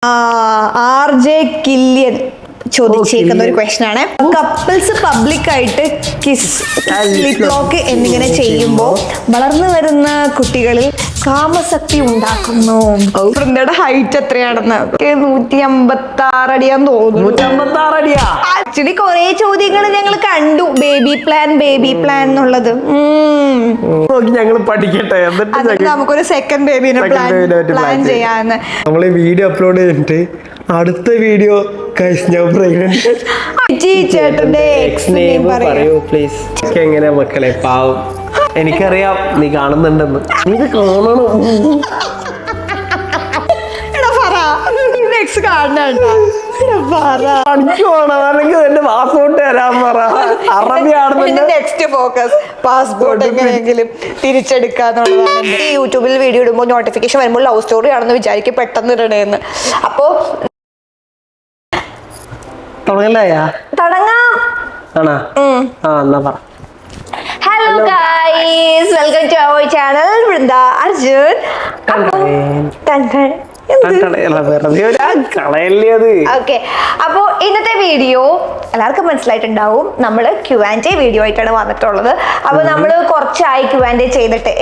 RJ Cillian ചോദിച്ചേക്കുന്ന ഒരു question ആണ്. Couples public ആയിട്ട് കിസ് ലിപ് ലോക്ക് എന്നിങ്ങനെ ചെയ്യുമ്പോൾ വളർന്നു വരുന്ന കുട്ടികളിൽ കാമശക്തി ഉണ്ടാക്കുന്നു. വൃന്ദയുടെ ഹൈറ്റ് എത്രയാണെന്ന് 156 അടിയാന്ന് തോന്നുന്നു. 156 അടിയാ? ആക്ച്വലി കുറെ ചോദ്യങ്ങൾ ഞങ്ങൾ കണ്ടു, ബേബി പ്ലാൻ എന്നുള്ളത്. ഞങ്ങൾ പഠിക്കട്ടെ, നമുക്കൊരു സെക്കൻഡ് ബേബിനെ പ്ലാൻ ചെയ്യാന്ന്. നമ്മൾ ഈ വീഡിയോ അപ്ലോഡ് ചെയ്തിട്ട് അടുത്ത വീഡിയോ ചേട്ടന്റെ എങ്ങനെയാ മക്കളെ? പാവം, എനിക്കറിയാം നീ കാണുന്നുണ്ടെന്ന്. നീ ഇത് കാണണം. അല്ലെങ്കിൽ എന്റെ പാസ്പോർട്ട് തരാൻ പറ. നെക്സ്റ്റ് ഫോക്കസ് പാസ്പോർട്ട് എങ്ങനെയെങ്കിലും തിരിച്ചെടുക്കാന്നുള്ളതാണ്. ഈ യൂട്യൂബിൽ വീഡിയോ ഇടുമ്പോൾ നോട്ടിഫിക്കേഷൻ വരുമ്പോൾ ലവ് സ്റ്റോറി ആണെന്ന് വിചാരിക്കും, പെട്ടെന്ന് ഇടണേന്ന്. അപ്പോ തുടങ്ങാം. Hello guys, welcome to our channel Vrinda Arjun. Okay, അപ്പോ ഇന്നത്തെ വീഡിയോ എല്ലാവർക്കും മനസ്സിലായിട്ടുണ്ടാവും. നമ്മൾ Q&A വീഡിയോ ആയിട്ടാണ് വന്നിട്ടുള്ളത്. അപ്പൊ നമ്മൾ കുറച്ചായി Q&A ചെയ്തിട്ട്.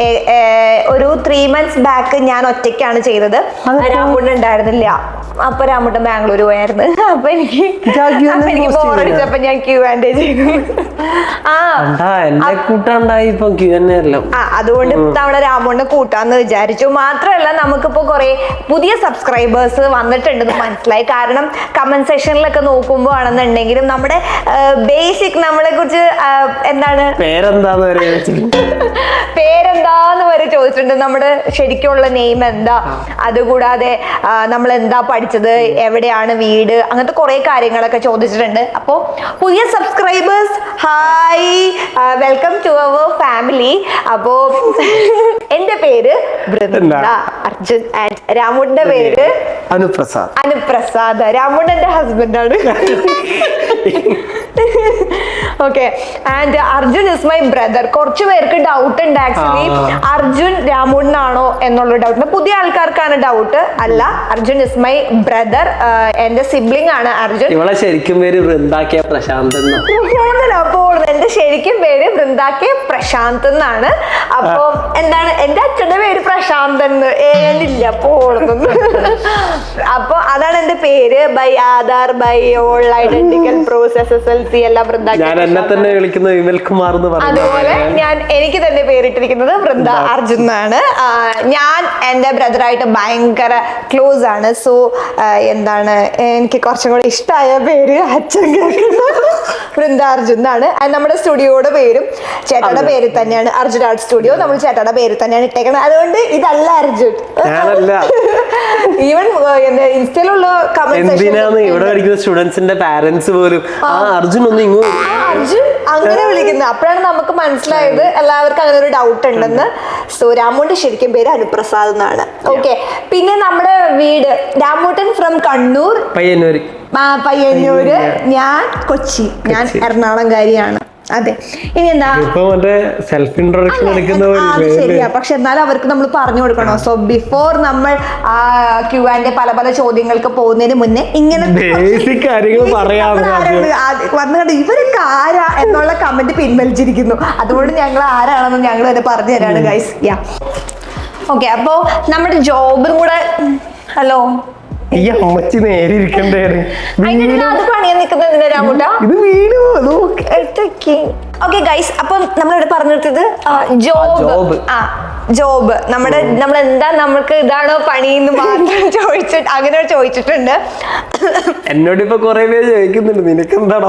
ഒരു 3 months ബാക്ക് ഞാൻ ഒറ്റയ്ക്കാണ് ചെയ്തത്. രാമുട്ടൻ ഉണ്ടായിരുന്നില്ല. അപ്പൊ രാമുട്ടൻ ബാംഗ്ലൂർ പോയായിരുന്നു. അപ്പൊ എനിക്ക് ബോറടിച്ചപ്പോ ഞാൻ Q&A ചെയ്തു. അതുകൊണ്ട് നമ്മുടെ രാമുണ്ണെ കൂട്ടാന്ന് വിചാരിച്ചു. മാത്രമല്ല, നമുക്കിപ്പോ കുറെ പുതിയ സബ്സ്ക്രൈബേഴ്സ് വന്നിട്ടുണ്ടെന്ന് മനസ്സിലായി. കാരണം കമന്റ് സെക്ഷനിലൊക്കെ നോക്കുമ്പോ ആണെന്നുണ്ടെങ്കിലും നമ്മുടെ ബേസിക് നമ്മളെ കുറിച്ച് എന്താണ് പേരെന്താന്ന് വരെ ചോദിച്ചിട്ടുണ്ട്. നമ്മുടെ ശരിക്കുള്ള നെയിം എന്താ, അതുകൂടാതെ നമ്മൾ എന്താ പഠിച്ചത്, എവിടെയാണ് വീട്, അങ്ങനത്തെ കുറെ കാര്യങ്ങളൊക്കെ ചോദിച്ചിട്ടുണ്ട്. അപ്പോ പുതിയ subscribers, hi, welcome to our family. അപ്പോ എന്റെ പേര് വൃന്ദ അർജുൻ ആൻഡ് രാമുണ്ടെ പേര് അനുപ്രസാദ്. രാമുണ്ടെ എന്റെ ഹസ്ബൻഡാണ്. Okay, and Arjun is my brother. കുറച്ചു പേർക്ക് ഡൗട്ട് ഉണ്ട് ആക്ച്വലി, അർജുൻ രാമുണ്ണാണോ എന്നുള്ള ഡൗട്ട്. പുതിയ ആൾക്കാർക്കാണ് ഡൗട്ട്. അല്ല, അർജുൻ ഇസ് മൈ ബ്രദർ, എന്റെ സിബ്ലിംഗ് ആണ് അർജുൻ. ശരിക്കും പേര് വൃന്ദാക്കിയ പ്രശാന്ത്. അപ്പോൾ എന്റെ ശരിക്കും പേര് വൃന്ദാക്കിയ പ്രശാന്ത് എന്നാണ്. അപ്പൊ എന്താണ്, എന്റെ അച്ഛന്റെ പേര് പ്രശാന്ത് എന്ന് ഏനില്ല പോണെന്ന്. അപ്പൊ അതാണ് എന്റെ പേര്. By Aadhaar, by all identical process, SSLC എല്ലാം വൃന്ദാക്കിയ. അതുപോലെ ഞാൻ എനിക്ക് തന്നെ പേരിട്ടിരിക്കുന്നത് വൃന്ദ അർജുൻ എന്നാണ്. ഞാൻ എന്റെ ബ്രദറായിട്ട് ഭയങ്കര ക്ലോസ് ആണ്. സോ എന്താണ്, എനിക്ക് കുറച്ചും കൂടെ ഇഷ്ടമായ പേര് അച്ഛൻ വൃന്ദ അർജുൻ എന്നാണ്. നമ്മുടെ സ്റ്റുഡിയോയുടെ പേരും ചേട്ടയുടെ പേരിൽ തന്നെയാണ്, അർജുൻ ആർട്ട് സ്റ്റുഡിയോ. നമ്മൾ ചേട്ടയുടെ പേരിൽ തന്നെയാണ് ഇട്ടേക്കുന്നത്. അതുകൊണ്ട് ഇതല്ല അർജുൻ. ഈവൻ ഇൻസ്റ്റയിലുള്ള സ്റ്റുഡൻസിന്റെ പാരന്റ്സ് പോലും അർജുൻ അങ്ങനെ വിളിക്കുന്നത്. അപ്പോഴാണ് നമുക്ക് മനസ്സിലായത് എല്ലാവർക്കും അങ്ങനെ ഒരു ഡൗട്ട് ഉണ്ടെന്ന്. സോ രാമുണ്ടെ ശരിക്കും പേര് അനുപ്രസാദ് എന്നാണ്. ഓക്കെ, പിന്നെ നമ്മുടെ വീട് രാമുട്ടൻ ഫ്രം കണ്ണൂർ, പയ്യന്നൂര്. ഞാൻ കൊച്ചി, ഞാൻ എറണാകുളംകാരിയാണ്. അതെ. ഇനി എന്താ, ശരിയാ, പക്ഷെ എന്നാലും അവർക്ക് നമ്മൾ പറഞ്ഞു കൊടുക്കണോ? സോ ബിഫോർ നമ്മൾ Q&A പല ചോദ്യങ്ങൾക്ക് പോകുന്നതിന് മുന്നേ ഇങ്ങനെ വന്നുകൊണ്ട് ഇവരൊക്കെ ആരാ എന്നുള്ള കമന്റ് പിൻവലിച്ചിരിക്കുന്നു. അതുകൊണ്ട് ഞങ്ങൾ ആരാണെന്ന് ഞങ്ങൾ തന്നെ പറഞ്ഞു തരാണ് ഗൈസ്. യാ, ഓക്കെ. അപ്പോ നമ്മുടെ ജോബും കൂടെ, ഹലോ, അമ്മച്ചി നേരെ ഇരിക്കണ്ടേ? അത് പണിയാൻ നിൽക്കുന്നത് രാമുട്ട. ഓക്കെ ഗൈസ്, അപ്പം നമ്മളിവിടെ പറഞ്ഞു നിർത്തിയത് ജോബ്. ജോബ് നമ്മൾ എന്താ, നമ്മൾക്ക് ഇതാണോ പണി എന്ന് മാത്രം ചോദിച്ചിട്ട് അങ്ങനെ ചോദിച്ചിട്ടുണ്ട്. എന്നോട് ഇപ്പൊ കുറെ പേര് ചോദിക്കുന്നുണ്ട്, നിനക്ക് എന്താണോ?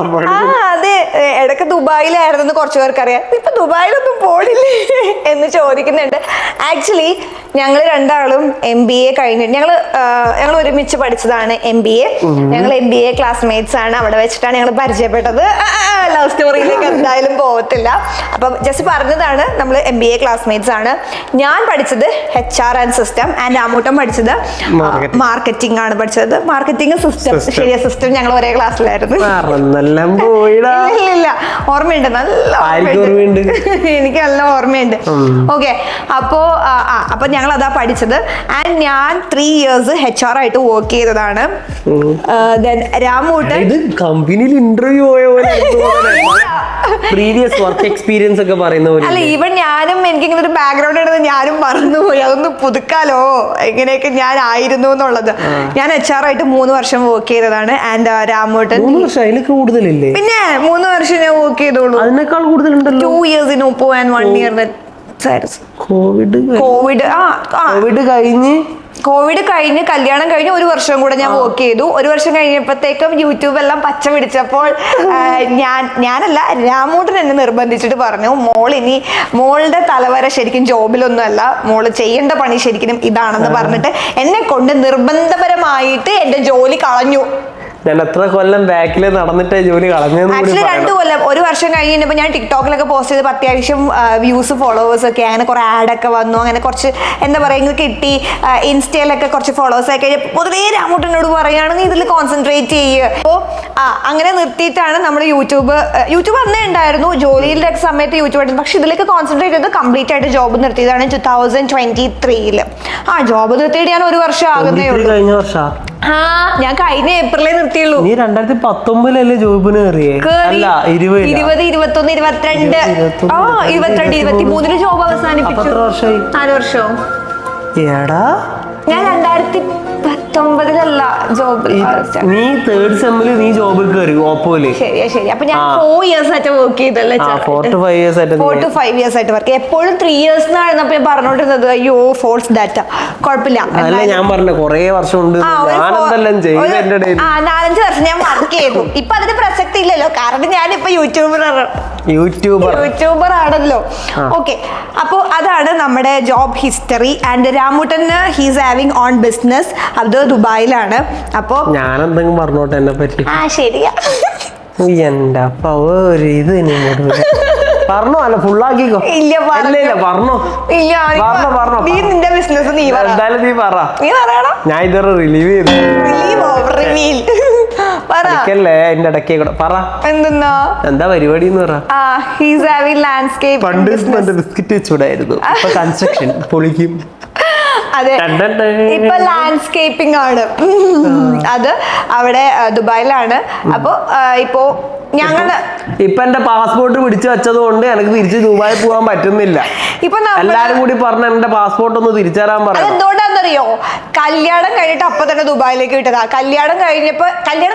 അതെ, ഇടയ്ക്ക് ദുബായിലായിരുന്നു, കുറച്ചു പേർക്ക് അറിയാം. ഇപ്പൊ ദുബായിലൊന്നും പോണില്ലേ എന്ന് ചോദിക്കുന്നുണ്ട്. ആക്ച്വലി ഞങ്ങൾ രണ്ടാളും MBA കഴിഞ്ഞിട്ട് ഞങ്ങൾ ഒരുമിച്ച് പഠിച്ചതാണ് MBA. ഞങ്ങൾ MBA ക്ലാസ്മേറ്റ്സ് ആണ്. അവിടെ വെച്ചിട്ടാണ് ഞങ്ങൾ പരിചയപ്പെട്ടത്. ലവ് സ്റ്റോറിയിലേക്ക് എന്തായാലും പോകത്തില്ല. അപ്പം ജസ്റ്റ് പറഞ്ഞതാണ്, നമ്മൾ MBA ക്ലാസ്മേറ്റ്സ് ആണ്. ഞാൻ പഠിച്ചത് HR ആൻഡ് സിസ്റ്റം, ആൻഡ് രാമൂട്ടൻ പഠിച്ചത് മാർക്കറ്റിംഗ് ആണ് പഠിച്ചത്. മാർക്കറ്റിംഗ് സിസ്റ്റം, ശരിയാ സിസ്റ്റം ഞങ്ങൾ ഒരേ ക്ലാസ്സിലായിരുന്നു. ഇല്ല ഓർമ്മയുണ്ട്, നല്ല ഓർമ്മയുണ്ട്. എനിക്ക് നല്ല ഓർമ്മയുണ്ട്. ഓക്കെ, അപ്പൊ ഞങ്ങൾ അതാ പഠിച്ചത്. ആൻഡ് ഞാൻ 3 years HR ആയിട്ട് വർക്ക് ചെയ്തതാണ്. രാമൂട്ടൻ കമ്പനിയിൽ ഇന്റർവ്യൂ പോയ പോലെ പ്രീവിയസ് വർക്ക് എക്സ്പീരിയൻസ് ഒക്കെ പറയുന്ന പോലെ. അല്ല, ഈവൻ ഞാനും എനിക്കിങ്ങനെ ഒരു ബാക്ക്ഗ്രൗണ്ട് ഉണ്ടെന്ന് ഞാനും മറന്നുപോയി. അതൊന്ന് പുതുക്കാലോ എങ്ങനെയൊക്കെ ഞാൻ ആയിരുന്നു എന്നുള്ളത്. ഞാൻ HR ആയിട്ട് 3 വർഷം വർക്ക് ചെയ്തതാണ്. ആൻഡ് രാമൂട്ടൻ 3 വർഷം, അതിലൊക്കെ കൂടുതലില്ലേ? പിന്നെ 3 വർഷം ഞാൻ വർക്ക് ചെയ്തോളൂ. അതിനേക്കാൾ കൂടുതലുണ്ടല്ലോ. 2 years in Oppo and 1 year Covid കഴിഞ്ഞ് കല്യാണം കഴിഞ്ഞ് 1 വർഷം കൂടെ ഞാൻ വർക്ക് ചെയ്തു. 1 വർഷം കഴിഞ്ഞപ്പോഴത്തേക്കും യൂട്യൂബ് എല്ലാം പച്ച പിടിച്ചപ്പോൾ ഞാനല്ല, രാമൂട്ടൻ എന്നെ നിർബന്ധിച്ചിട്ട് പറഞ്ഞു, മോളുടെ തലവര ശരിക്കും ജോബിലൊന്നും അല്ല, മോള് ചെയ്യേണ്ട പണി ശരിക്കും ഇതാണെന്ന് പറഞ്ഞിട്ട് എന്നെ കൊണ്ട് നിർബന്ധപരമായിട്ട് എന്റെ ജോലി കളഞ്ഞു. ഞാൻ എത്ര കൊല്ലം ബാക്കിൽ നടന്നിട്ട് ജോലി കളഞ്ഞു. ആക്ച്വലി 2 കൊല്ലം. 1 വർഷം കഴിഞ്ഞപ്പോൾ ഞാൻ ടിക്ടോക്കിലൊക്കെ പോസ്റ്റ് ചെയ്തപ്പോൾ അത്യാവശ്യം വ്യൂസ് ഫോളോവേഴ്സ് ഒക്കെ, അങ്ങനെ കുറെ ആഡൊക്കെ വന്നു, അങ്ങനെ കുറച്ച് എന്താ പറയുക കിട്ടി. ഇൻസ്റ്റയിലൊക്കെ കുറച്ച് ഫോളോവേഴ്സ് ആയി കഴിഞ്ഞപ്പോൾ പൊതുവേ രാമൂട്ടനോട് പറയുകയാണെങ്കിൽ ഇതിൽ കോൺസെൻട്രേറ്റ് ചെയ്യുക. അപ്പോൾ അങ്ങനെ നിർത്തിയിട്ടാണ് നമ്മൾ യൂട്യൂബ് അന്നേ ഉണ്ടായിരുന്നു, ജോലിയുടെ സമയത്ത് യൂട്യൂബ് ആയിരുന്നു. പക്ഷെ ഇതിലേക്ക് കോൺസെൻട്രേറ്റ് ചെയ്ത് കംപ്ലീറ്റ് ആയിട്ട് ജോബ് നിർത്തിയതാണ് 2023. ജോബ് നിർത്തിയിട്ട് ഞാൻ 1 വർഷം ആകുന്നേ ഉള്ളൂ. കഴിഞ്ഞ വർഷം ഞാൻ കഴിഞ്ഞ ഏപ്രിലേ നിർത്തിയുള്ളൂ. നീ 2019 ജോബിന് കയറിയേ? അല്ല, 20, 21, 22, 22, 23 ജോബ് അവസാനിപ്പിച്ചു. 4 വർഷവും. ഞാൻ 2019 ജോബ്. നീ 3rd സെമ്മിൽ നീ ജോബിൽ കയറി ഓപ്പോയില്. ശരി. അപ്പൊ ഞാൻ 4 years ആയിട്ട് വർക്ക് ചെയ്തല്ലേ. 4 to 5 years ആയിട്ട് വർക്ക്. എപ്പോഴും 3 years എന്നായിരുന്നു ഞാൻ പറഞ്ഞോണ്ടിരുന്നത്. അയ്യോ, ഫോൾസ് ഡാറ്റ. കുഴപ്പമില്ല. അല്ല, ഞാൻ പറഞ്ഞ കൊറേ വർഷം ഉണ്ട്. 4-5 വർഷം ഞാൻ വർക്ക് ചെയ്തു. ഇപ്പൊ അതിന് പ്രസക്തി ഇല്ലല്ലോ, കാരണം ഞാനിപ്പോ യൂട്യൂബർ ആണല്ലോ. ഓക്കെ, അപ്പോ അതാണ് നമ്മുടെ ജോബ് ഹിസ്റ്ററി. ആൻഡ് രാമൂട്ടന് ഹീസ് ഹാവിങ് ഓൺ ബിസിനസ്. അത് ദുബായിലാണ്. അപ്പോ ഞാൻ എന്തെങ്കിലും പറഞ്ഞോട്ടെ എന്നെ പറ്റി? ശരിയാ. എന്റെ ഇത് പറഞ്ഞോ, അല്ല ഫുള്ളാക്കിക്കോ. ഇല്ല, പറഞ്ഞോ. നീ നിന്റെ ബിസിനസ് നീ എന്തായാലും നീ പറയണം. ഞാൻ ഇതൊരു റിലീവ് ചെയ്തു. എന്റെ ഇടയ്ക്ക് കൂടെ പറ, എന്താ പരിപാടി എന്ന് പറ. പണ്ട് ബിസ്ക്കറ്റ് വെച്ചൂടായിരുന്നു, ഇപ്പൊ കൺസ്ട്രക്ഷൻ പൊളിക്കും. അതെ, ഇപ്പൊ ലാൻഡ്സ്കേപ്പിംഗ് ആണ്. അത് അവിടെ ദുബായിലാണ്. അപ്പൊ ഇപ്പോ ഇപ്പൊ എന്റെ പാസ്പോർട്ട് പിടിച്ചു വെച്ചത് കൊണ്ട് എനിക്ക് തിരിച്ച് ദുബായി പോകാൻ പറ്റുന്നില്ല. ഇപ്പൊ എല്ലാരും കൂടി പറഞ്ഞ എന്റെ പാസ്പോർട്ട് ഒന്ന് തിരിച്ചു തരാൻ പറയാം. എന്തുകൊണ്ടാന്നറിയോ? കല്യാണം കഴിഞ്ഞിട്ട് അപ്പൊ തന്നെ ദുബായിലേക്ക് വിട്ടതാ. കല്യാണം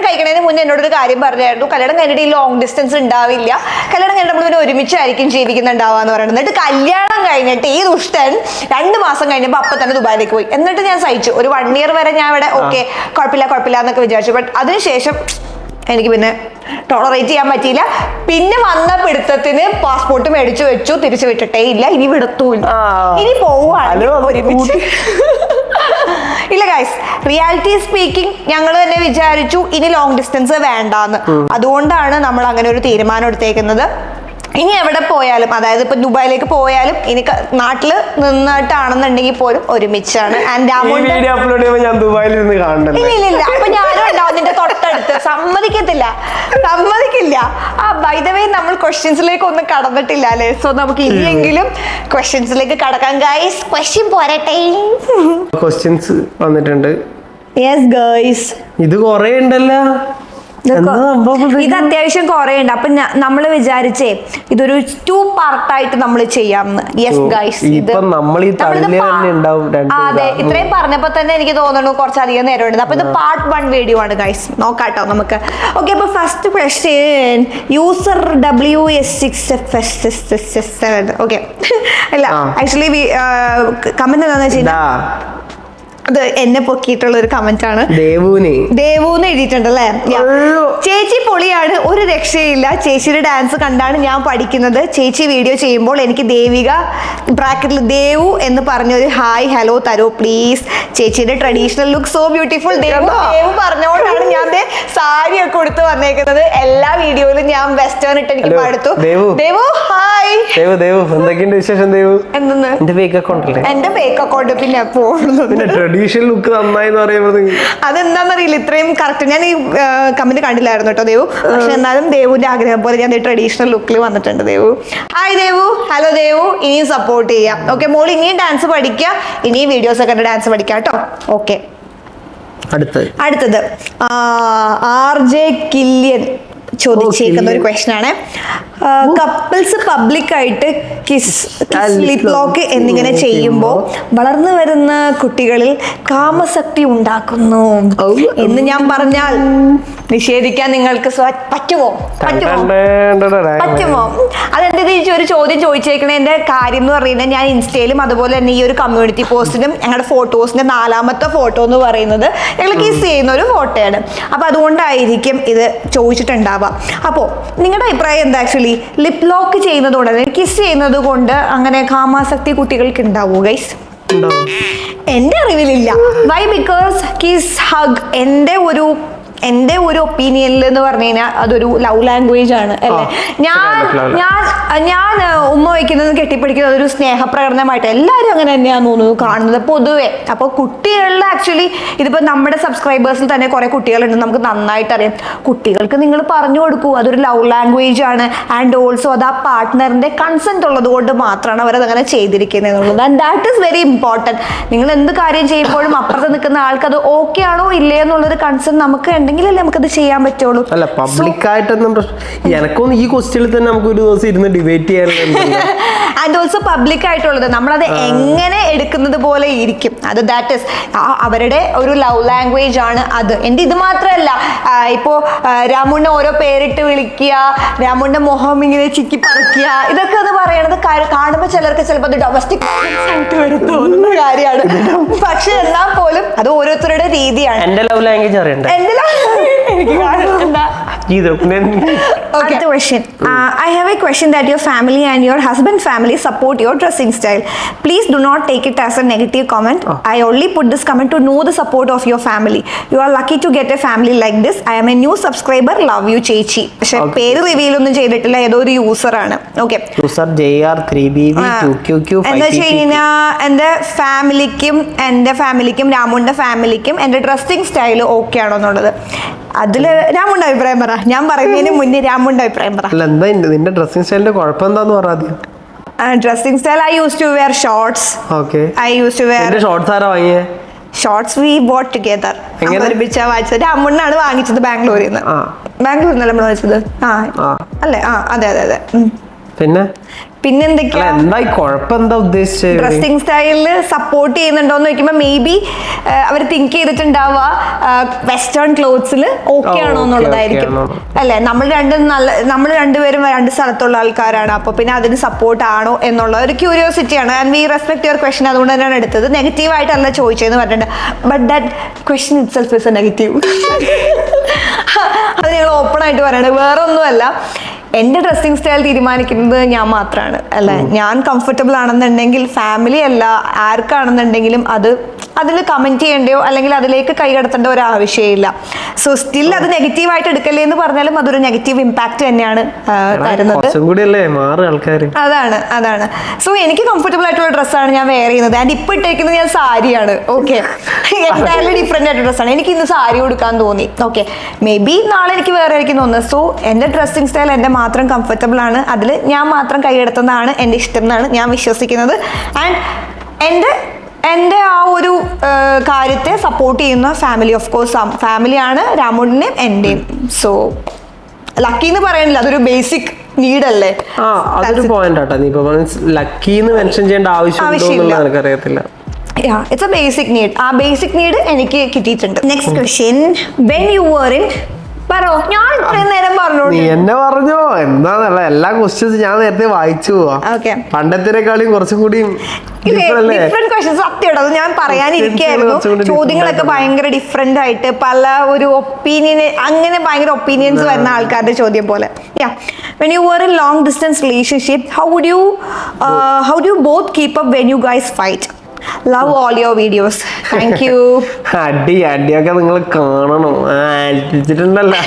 കഴിക്കണതിന് മുന്നേ എന്നോടൊരു കാര്യം പറഞ്ഞായിരുന്നു, കല്യാണം കഴിഞ്ഞിട്ട് ഈ ലോങ് ഡിസ്റ്റൻസ് ഉണ്ടാവില്ല, കല്യാണം കഴിഞ്ഞിട്ട് നമ്മൾ ഒരുമിച്ചായിരിക്കും ജീവിക്കുന്നുണ്ടാവാന്ന് പറയുന്നത്. എന്നിട്ട് കല്യാണം കഴിഞ്ഞിട്ട് ഈ ദുഷ്ടൻ 2 മാസം കഴിഞ്ഞപ്പോ അപ്പൊ തന്നെ ദുബായിലേക്ക് പോയി. എന്നിട്ട് ഞാൻ സഹിച്ചു. ഒരു 1 year വരെ ഞാൻ ഇവിടെ ഓക്കെ കുഴപ്പമില്ല എന്നൊക്കെ വിചാരിച്ചു. ബട്ട് അതിനുശേഷം എനിക്ക് പിന്നെ ടോളറേറ്റ് ചെയ്യാൻ പറ്റിയില്ല. പിന്നെ വന്ന പിടുത്തത്തിന് പാസ്പോർട്ട് മേടിച്ചു വെച്ചു, തിരിച്ചു വിട്ടിട്ടേ ഇല്ല. ഇനി വിടത്തൂല്ല, ഇനി പോവാണ് ഒരുമിച്ച്. ഇല്ല ഗൈസ്, റിയാലിറ്റി സ്പീക്കിംഗ് ഞങ്ങൾ തന്നെ വിചാരിച്ചു ഇനി ലോങ് ഡിസ്റ്റൻസ് വേണ്ടാന്ന്. അതുകൊണ്ടാണ് നമ്മൾ അങ്ങനെ ഒരു തീരുമാനം എടുത്തേക്കുന്നത്. ഇനി എവിടെ പോയാലും, അതായത് ഇപ്പൊ ദുബായിലേക്ക് പോയാലും, ഇനി നാട്ടില് നിന്നിട്ടാണെന്നുണ്ടെങ്കിൽ പോലും ഒരുമിച്ചാണ്. ഇല്ല, അപ്പൊ ഞാനും ഉണ്ടാവും നിന്റെ തൊട്ടടുത്ത്. സമ്മതിക്കില്ല. ബൈ ദ വേ, നമ്മൾ ക്വസ്റ്റ്യൻസിലേക്ക് ഒന്നും കടന്നിട്ടില്ല അല്ലേ? സോ നമുക്ക് ഇനിയെങ്കിലും ക്വസ്റ്റ്യൻസിലേക്ക് കടക്കാം ഗൈസ്. ക്വസ്റ്റ്യൻ പോരട്ടെ. ക്വസ്റ്റ്യൻസ് വന്നിട്ടുണ്ട്. യെസ് ഗൈസ്, ഇത് കൊറേ ഉണ്ടല്ലോ. ഇത് അത്യാവശ്യം കുറെ ഉണ്ട്. അപ്പൊ നമ്മൾ വിചാരിച്ചേ ഇതൊരു 2 പാർട്ടായിട്ട് നമ്മൾ ചെയ്യാമെന്ന്. യെസ് ഗൈസ്, അതെ, ഇത്രയും പറഞ്ഞപ്പോ തന്നെ എനിക്ക് തോന്നുന്നു കുറച്ചധികം നേരം ഉണ്ട്. അപ്പൊ ഇത് പാർട്ട് 1 വീഡിയോ ആണ് ഗൈസ്. നോക്കാട്ടോ നമുക്ക്. ഓക്കെ, അപ്പൊ first question, user WS6FS7. Okay, അല്ല ആക്ച്വലി കമന്റ് എന്താന്ന് വെച്ചാൽ അത് എന്നെ പൊക്കിയിട്ടുള്ള ഒരു കമന്റ് ആണ്. ദേവൂന്ന് എഴുതിയിട്ടുണ്ടല്ലേ. ചേച്ചി പൊളിയാണ്, ഒരു രക്ഷയില്ല. ചേച്ചിയുടെ ഡാൻസ് കണ്ടാണ് ഞാൻ പഠിക്കുന്നത്. ചേച്ചി വീഡിയോ ചെയ്യുമ്പോൾ എനിക്ക് ദേവിക ബ്രാക്കറ്റിൽ ദേവു എന്ന് പറഞ്ഞൊരു ഹായ് ഹലോ തരോ പ്ലീസ്. ചേച്ചിയുടെ traditional look so beautiful. Devu പറഞ്ഞുകൊണ്ടാണ് ഞാൻ സാരി ഒക്കെ കൊടുത്ത് വന്നേക്കുന്നത്. എല്ലാ വീഡിയോയിലും ഞാൻ വെസ്റ്റേൺ ഇട്ട് എനിക്ക് പാടുത്തു. ദേവു ഹായ്. എന്തൊക്കെയുണ്ട് വിശേഷം? എന്തെന്ന് എന്റെ ഫേക്ക് അക്കൗണ്ട് പിന്നെ ട്രഡീഷണൽ ലുക്ക് നന്നായി അതെന്താന്നറിയില്ല, ഇത്രയും കറക്റ്റ്. ഞാൻ ഈ കമന്റ് കണ്ടില്ലായിരുന്നു കേട്ടോ ദേവു. പക്ഷെ എന്നാലും ദേവുവിന്റെ ആഗ്രഹം പോലെ ഞാൻ ട്രഡീഷണൽ ലുക്കിൽ വന്നിട്ടുണ്ട്. ദേവു ഹായ്. ദേവു ഹലോ. ദേവു ഇനിയും സപ്പോർട്ട് ചെയ്യാം. ഓക്കെ മോൾ, ഇനിയും ഡാൻസ് പഠിക്കുക, ഇനിയും വീഡിയോസ് ഒക്കെ ഡാൻസ് പഠിക്കാം കേട്ടോ. ഓക്കെ, അടുത്തത് RJ കില്യൻ ചോദിച്ചേക്കുന്ന ഒരു ക്വസ്റ്റൻ ആണ്. കപ്പിൾസ് പബ്ലിക്കായിട്ട് കിസ് ലിപ് ലോക്ക് എന്നിങ്ങനെ ചെയ്യുമ്പോൾ വളർന്നു വരുന്ന കുട്ടികളിൽ കാമശക്തി ഉണ്ടാക്കുന്നു എന്ന് ഞാൻ പറഞ്ഞാൽ നിഷേധിക്കാൻ നിങ്ങൾക്ക് പറ്റുമോ? അതെന്താ ഒരു ചോദ്യം ചോദിച്ചേക്കണേന്റെ കാര്യം എന്ന് പറയുന്നത്, ഞാൻ ഇൻസ്റ്റയിലും അതുപോലെ തന്നെ ഈ ഒരു കമ്മ്യൂണിറ്റി പോസ്റ്റിലും ഞങ്ങളുടെ ഫോട്ടോസിന്റെ 4ാമത്തെ ഫോട്ടോ എന്ന് പറയുന്നത് ഞങ്ങൾ കിസ് ചെയ്യുന്ന ഒരു ഫോട്ടോയാണ്. അപ്പൊ അതുകൊണ്ടായിരിക്കും ഇത് ചോദിച്ചിട്ടുണ്ടാവുക. അപ്പോൾ നിങ്ങളുടെ അഭിപ്രായം എന്താ? ആക്ച്വലി ലിപ് ലോക്ക് ചെയ്യുന്നത് കൊണ്ട്, കിസ് ചെയ്യുന്നത് കൊണ്ട് അങ്ങനെ കാമാസക്തി കുട്ടികൾക്ക് ഉണ്ടാവുമോ ഗൈസ്? എൻ്റെ അറിവിലില്ല. വൈ? ബിക്കോസ് കിസ് ഹഗ് എൻ്റെ ഒരു ഒപ്പീനിയനിൽ എന്ന് പറഞ്ഞു കഴിഞ്ഞാൽ അതൊരു ലവ് ലാംഗ്വേജ് ആണ് അല്ലേ. ഞാൻ ഉമ്മ വയ്ക്കുന്നത് കെട്ടിപ്പിടിക്കുന്നത് ഒരു സ്നേഹപ്രകടനമായിട്ട് എല്ലാവരും അങ്ങനെ തന്നെയാന്ന് തോന്നുന്നു കാണുന്നത് പൊതുവെ. അപ്പോൾ കുട്ടികളിൽ ആക്ച്വലി ഇതിപ്പോൾ നമ്മുടെ സബ്സ്ക്രൈബേഴ്സിൽ തന്നെ കുറേ കുട്ടികളുണ്ട്, നമുക്ക് നന്നായിട്ട് അറിയാം. കുട്ടികൾക്ക് നിങ്ങൾ പറഞ്ഞു കൊടുക്കൂ അതൊരു ലവ് ലാംഗ്വേജ് ആണ്. ആൻഡ് ഓൾസോ അത് ആ പാർട്ട്ണറിന്റെ കൺസെന്റ് ഉള്ളത് കൊണ്ട് മാത്രമാണ് അവരത് അങ്ങനെ ചെയ്തിരിക്കുന്നത് എന്നുള്ളത്. And that is very important. നിങ്ങൾ എന്ത് കാര്യം ചെയ്യുമ്പോഴും അപ്പുറത്ത് നിൽക്കുന്ന ആൾക്ക് അത് ഓക്കെ ആണോ ഇല്ലേ എന്നുള്ളൊരു കൺസെന്റ് നമുക്ക് ഉണ്ടെങ്കിലല്ലേ നമുക്കത് ചെയ്യാൻ പറ്റുള്ളൂ. അല്ല പബ്ലിക്കായിട്ടൊന്നും എനക്കൊന്നും ഈ ക്വസ്റ്റ്യനിൽ തന്നെ നമുക്ക് ഒരു ദിവസം ഇരുന്ന് ഡിബേറ്റ് ചെയ്യാൻ. ആൻഡ് ഓൾസോ പബ്ലിക് ആയിട്ടുള്ളത് നമ്മളത് എങ്ങനെ എടുക്കുന്നത് പോലെ ഇരിക്കും. അത് ദാറ്റ് ഇസ് അവരുടെ ഒരു ലവ് ലാംഗ്വേജ് ആണ് അത്. എൻ്റെ ഇത് മാത്രമല്ല, ഇപ്പോ രാമുണ്ണ ഓരോ പേരിട്ട് വിളിക്കുക, രാമുണ്ണ മുഖം ഇങ്ങനെ ചിക്കി പറിക്കുക, ഇതൊക്കെ എന്ന് പറയണത് കാണുമ്പോൾ ചിലർക്ക് ചിലപ്പോൾ അത് ഡൊമസ്റ്റിക് ആയിട്ട് വരും തോന്നുന്ന കാര്യമാണ്. പക്ഷെ എന്നാൽ പോലും അത് ഓരോരുത്തരുടെ രീതിയാണ്. എന്റെ ലവ് ലാംഗ്വേജ് അറിയണ്ട. I have a question that your family and your husband family support your dressing style. Please do not take it as a negative comment. I only put this comment to know the support of your family. You are lucky to get a family like this. I am a new subscriber. Love you ചേച്ചി. പക്ഷെ പേര് reveal ഒന്നും ചെയ്തിട്ടില്ല, ഏതോ ഒരു user ആണ്. Okay, user JR3BB2QQ. എന്താ വെച്ച് കഴിഞ്ഞാൽ എൻ്റെ ഫാമിലിക്കും രാമുന്റെ ഫാമിലിക്കും എൻ്റെ ഡ്രസ്സിങ് സ്റ്റൈൽ ഓക്കെ ആണോ എന്നുള്ളത് അതില് രാമുന്റെ അഭിപ്രായം പറ. ഞാൻ പറയുന്നതിന് മുന്നേ രാമുന്റെ അഭിപ്രായം പറ. നിന്റെ ഡ്രസ്സിംഗ് സ്റ്റൈലിന്റെ കുഴപ്പം എന്താന്ന് പറയാ. Dressing style I use to wear shorts. I use to wear shorts. ആരാ വാങ്ങിയേ? Shorts we bought together. ഒരുമിച്ചാ വാങ്ങിച്ചത്. രാമുണ്ണാണ് വാങ്ങിച്ചത് ബാംഗ്ലൂരിൽ നിന്ന്. ബാംഗ്ലൂരിൽ നിന്നല്ല നമ്മൾ വാങ്ങിച്ചത്. അല്ലേ? അതെ. പിന്നെന്തൊക്കെയാ ഡ്രസ്സിംഗ് സ്റ്റൈലില് സപ്പോർട്ട് ചെയ്യുന്നുണ്ടോന്ന് ചോദിക്കുമ്പോൾ മേ ബി അവർ തിങ്ക് ചെയ്തിട്ടുണ്ടാവുക വെസ്റ്റേൺ ക്ലോത്ത്സിൽ ഓക്കെ ആണോ എന്നുള്ളതായിരിക്കും അല്ലെ. നമ്മൾ രണ്ടുപേരും രണ്ട് സ്ഥലത്തുള്ള ആൾക്കാരാണ്, അപ്പൊ പിന്നെ അതിന് സപ്പോർട്ട് ആണോ എന്നുള്ള ഒരു ക്യൂരിയോസിറ്റിയാണ്. And we respect your question. അതുകൊണ്ട് തന്നെയാണ് എടുത്തത്. നെഗറ്റീവ് ആയിട്ടല്ല ചോദിച്ചതെന്ന് പറഞ്ഞിട്ടുണ്ട്. But that question itself is a negative. അത് ഞങ്ങൾ ഓപ്പൺ ആയിട്ട് പറയണത്, വേറെ ഒന്നുമല്ല. എൻ്റെ ഡ്രസ്സിങ് സ്റ്റൈൽ തീരുമാനിക്കുന്നത് ഞാൻ മാത്രമാണ് അല്ലേ. ഞാൻ കംഫർട്ടബിൾ ആണെന്നുണ്ടെങ്കിൽ ഫാമിലി അല്ല ആർക്കാണെന്നുണ്ടെങ്കിലും അതിൽ കമന്റ് ചെയ്യേണ്ടയോ അല്ലെങ്കിൽ അതിലേക്ക് കൈകടത്തേണ്ട ഒരു ആവശ്യമില്ല. സോ സ്റ്റിൽ അത് നെഗറ്റീവായിട്ട് എടുക്കല്ലേ എന്ന് പറഞ്ഞാലും അതൊരു നെഗറ്റീവ് ഇമ്പാക്ട് തന്നെയാണ് തരുന്നത്. അതാണ്. സോ എനിക്ക് കംഫർട്ടബിൾ ആയിട്ടുള്ള ഡ്രസ്സാണ് ഞാൻ വെയർ ചെയ്യുന്നത്. ആൻഡ് ഇപ്പൊ ഇട്ടേക്കുന്നത് ഞാൻ സാരിയാണ്. ഓക്കെ, എൻറ്റയർലി ഡിഫറെന്റ് ആയിട്ട് ഡ്രസ്സാണ്. എനിക്ക് ഇന്ന് സാരി കൊടുക്കാൻ തോന്നി. ഓക്കെ, മേ ബി നാളെ എനിക്ക് വേറെ ആയിരിക്കും തോന്നുന്നത്. സോ എൻ്റെ ഡ്രസ്സിങ് സ്റ്റൈൽ എൻ്റെ മാത്രം കംഫർട്ടബിൾ ആണ്, അതിൽ ഞാൻ മാത്രം കൈയെടുത്തുന്നതാണ് എൻ്റെ ഇഷ്ടം എന്നാണ് ഞാൻ വിശ്വസിക്കുന്നത്. ആൻഡ് എൻ്റെ ആ ഒരു കാര്യത്തെ സപ്പോർട്ട് ചെയ്യുന്ന ഫാമിലി, ഓഫ് കോഴ്സ് ഫാമിലിയാണ് രാമുടിൻ്റെയും എൻ്റെയും. സോ ലക്കി എന്ന് പറയണില്ല, അതൊരു ബേസിക് നീഡ് അല്ലേ. അതൊരു പോയിന്റ് ആട്ടോ. നീ ലക്കി എന്ന് മെൻഷൻ ചെയ്യേണ്ട ആവശ്യമില്ല. എനിക്കറിയത്തില്ല. It's a basic need. ആ ബേസിക് നീഡ് എനിക്ക് കിട്ടിയിട്ടുണ്ട്. Next question. When you were in പറോ, ഞാൻ ഇത്രയും നേരം നീ പറഞ്ഞോണ്ട്. എന്നെ പറഞ്ഞോ എന്താന്നല്ല എല്ലാ ക്വസ്റ്റ്യൻസ് ഞാൻ നേരത്തെ വായിച്ചു പോവാ. ഓക്കെ, പണ്ടത്തിനേക്കാളും കുറച്ചും കൂടി ഡിഫറെന്റ് ക്വസ്റ്റ്യൻസ് സത്യം. അത് ഞാൻ പറയാനിരിക്കായിരുന്നു. ചോദ്യങ്ങളൊക്കെ ഭയങ്കര ഡിഫറെന്റ് ആയിട്ട് പല ഒരു ഒപ്പീനിയൻ, അങ്ങനെ ഭയങ്കര ഒപ്പീനിയൻസ് വരുന്ന ആൾക്കാരുടെ ചോദ്യം പോലെ. When you were in long distance relationship, how do you both keep up when you guys fight? Love all your videos. Thank you. അടിയൊക്കെ നിങ്ങൾ കാണണം. അടിച്ചിട്ടുണ്ടല്ലോ.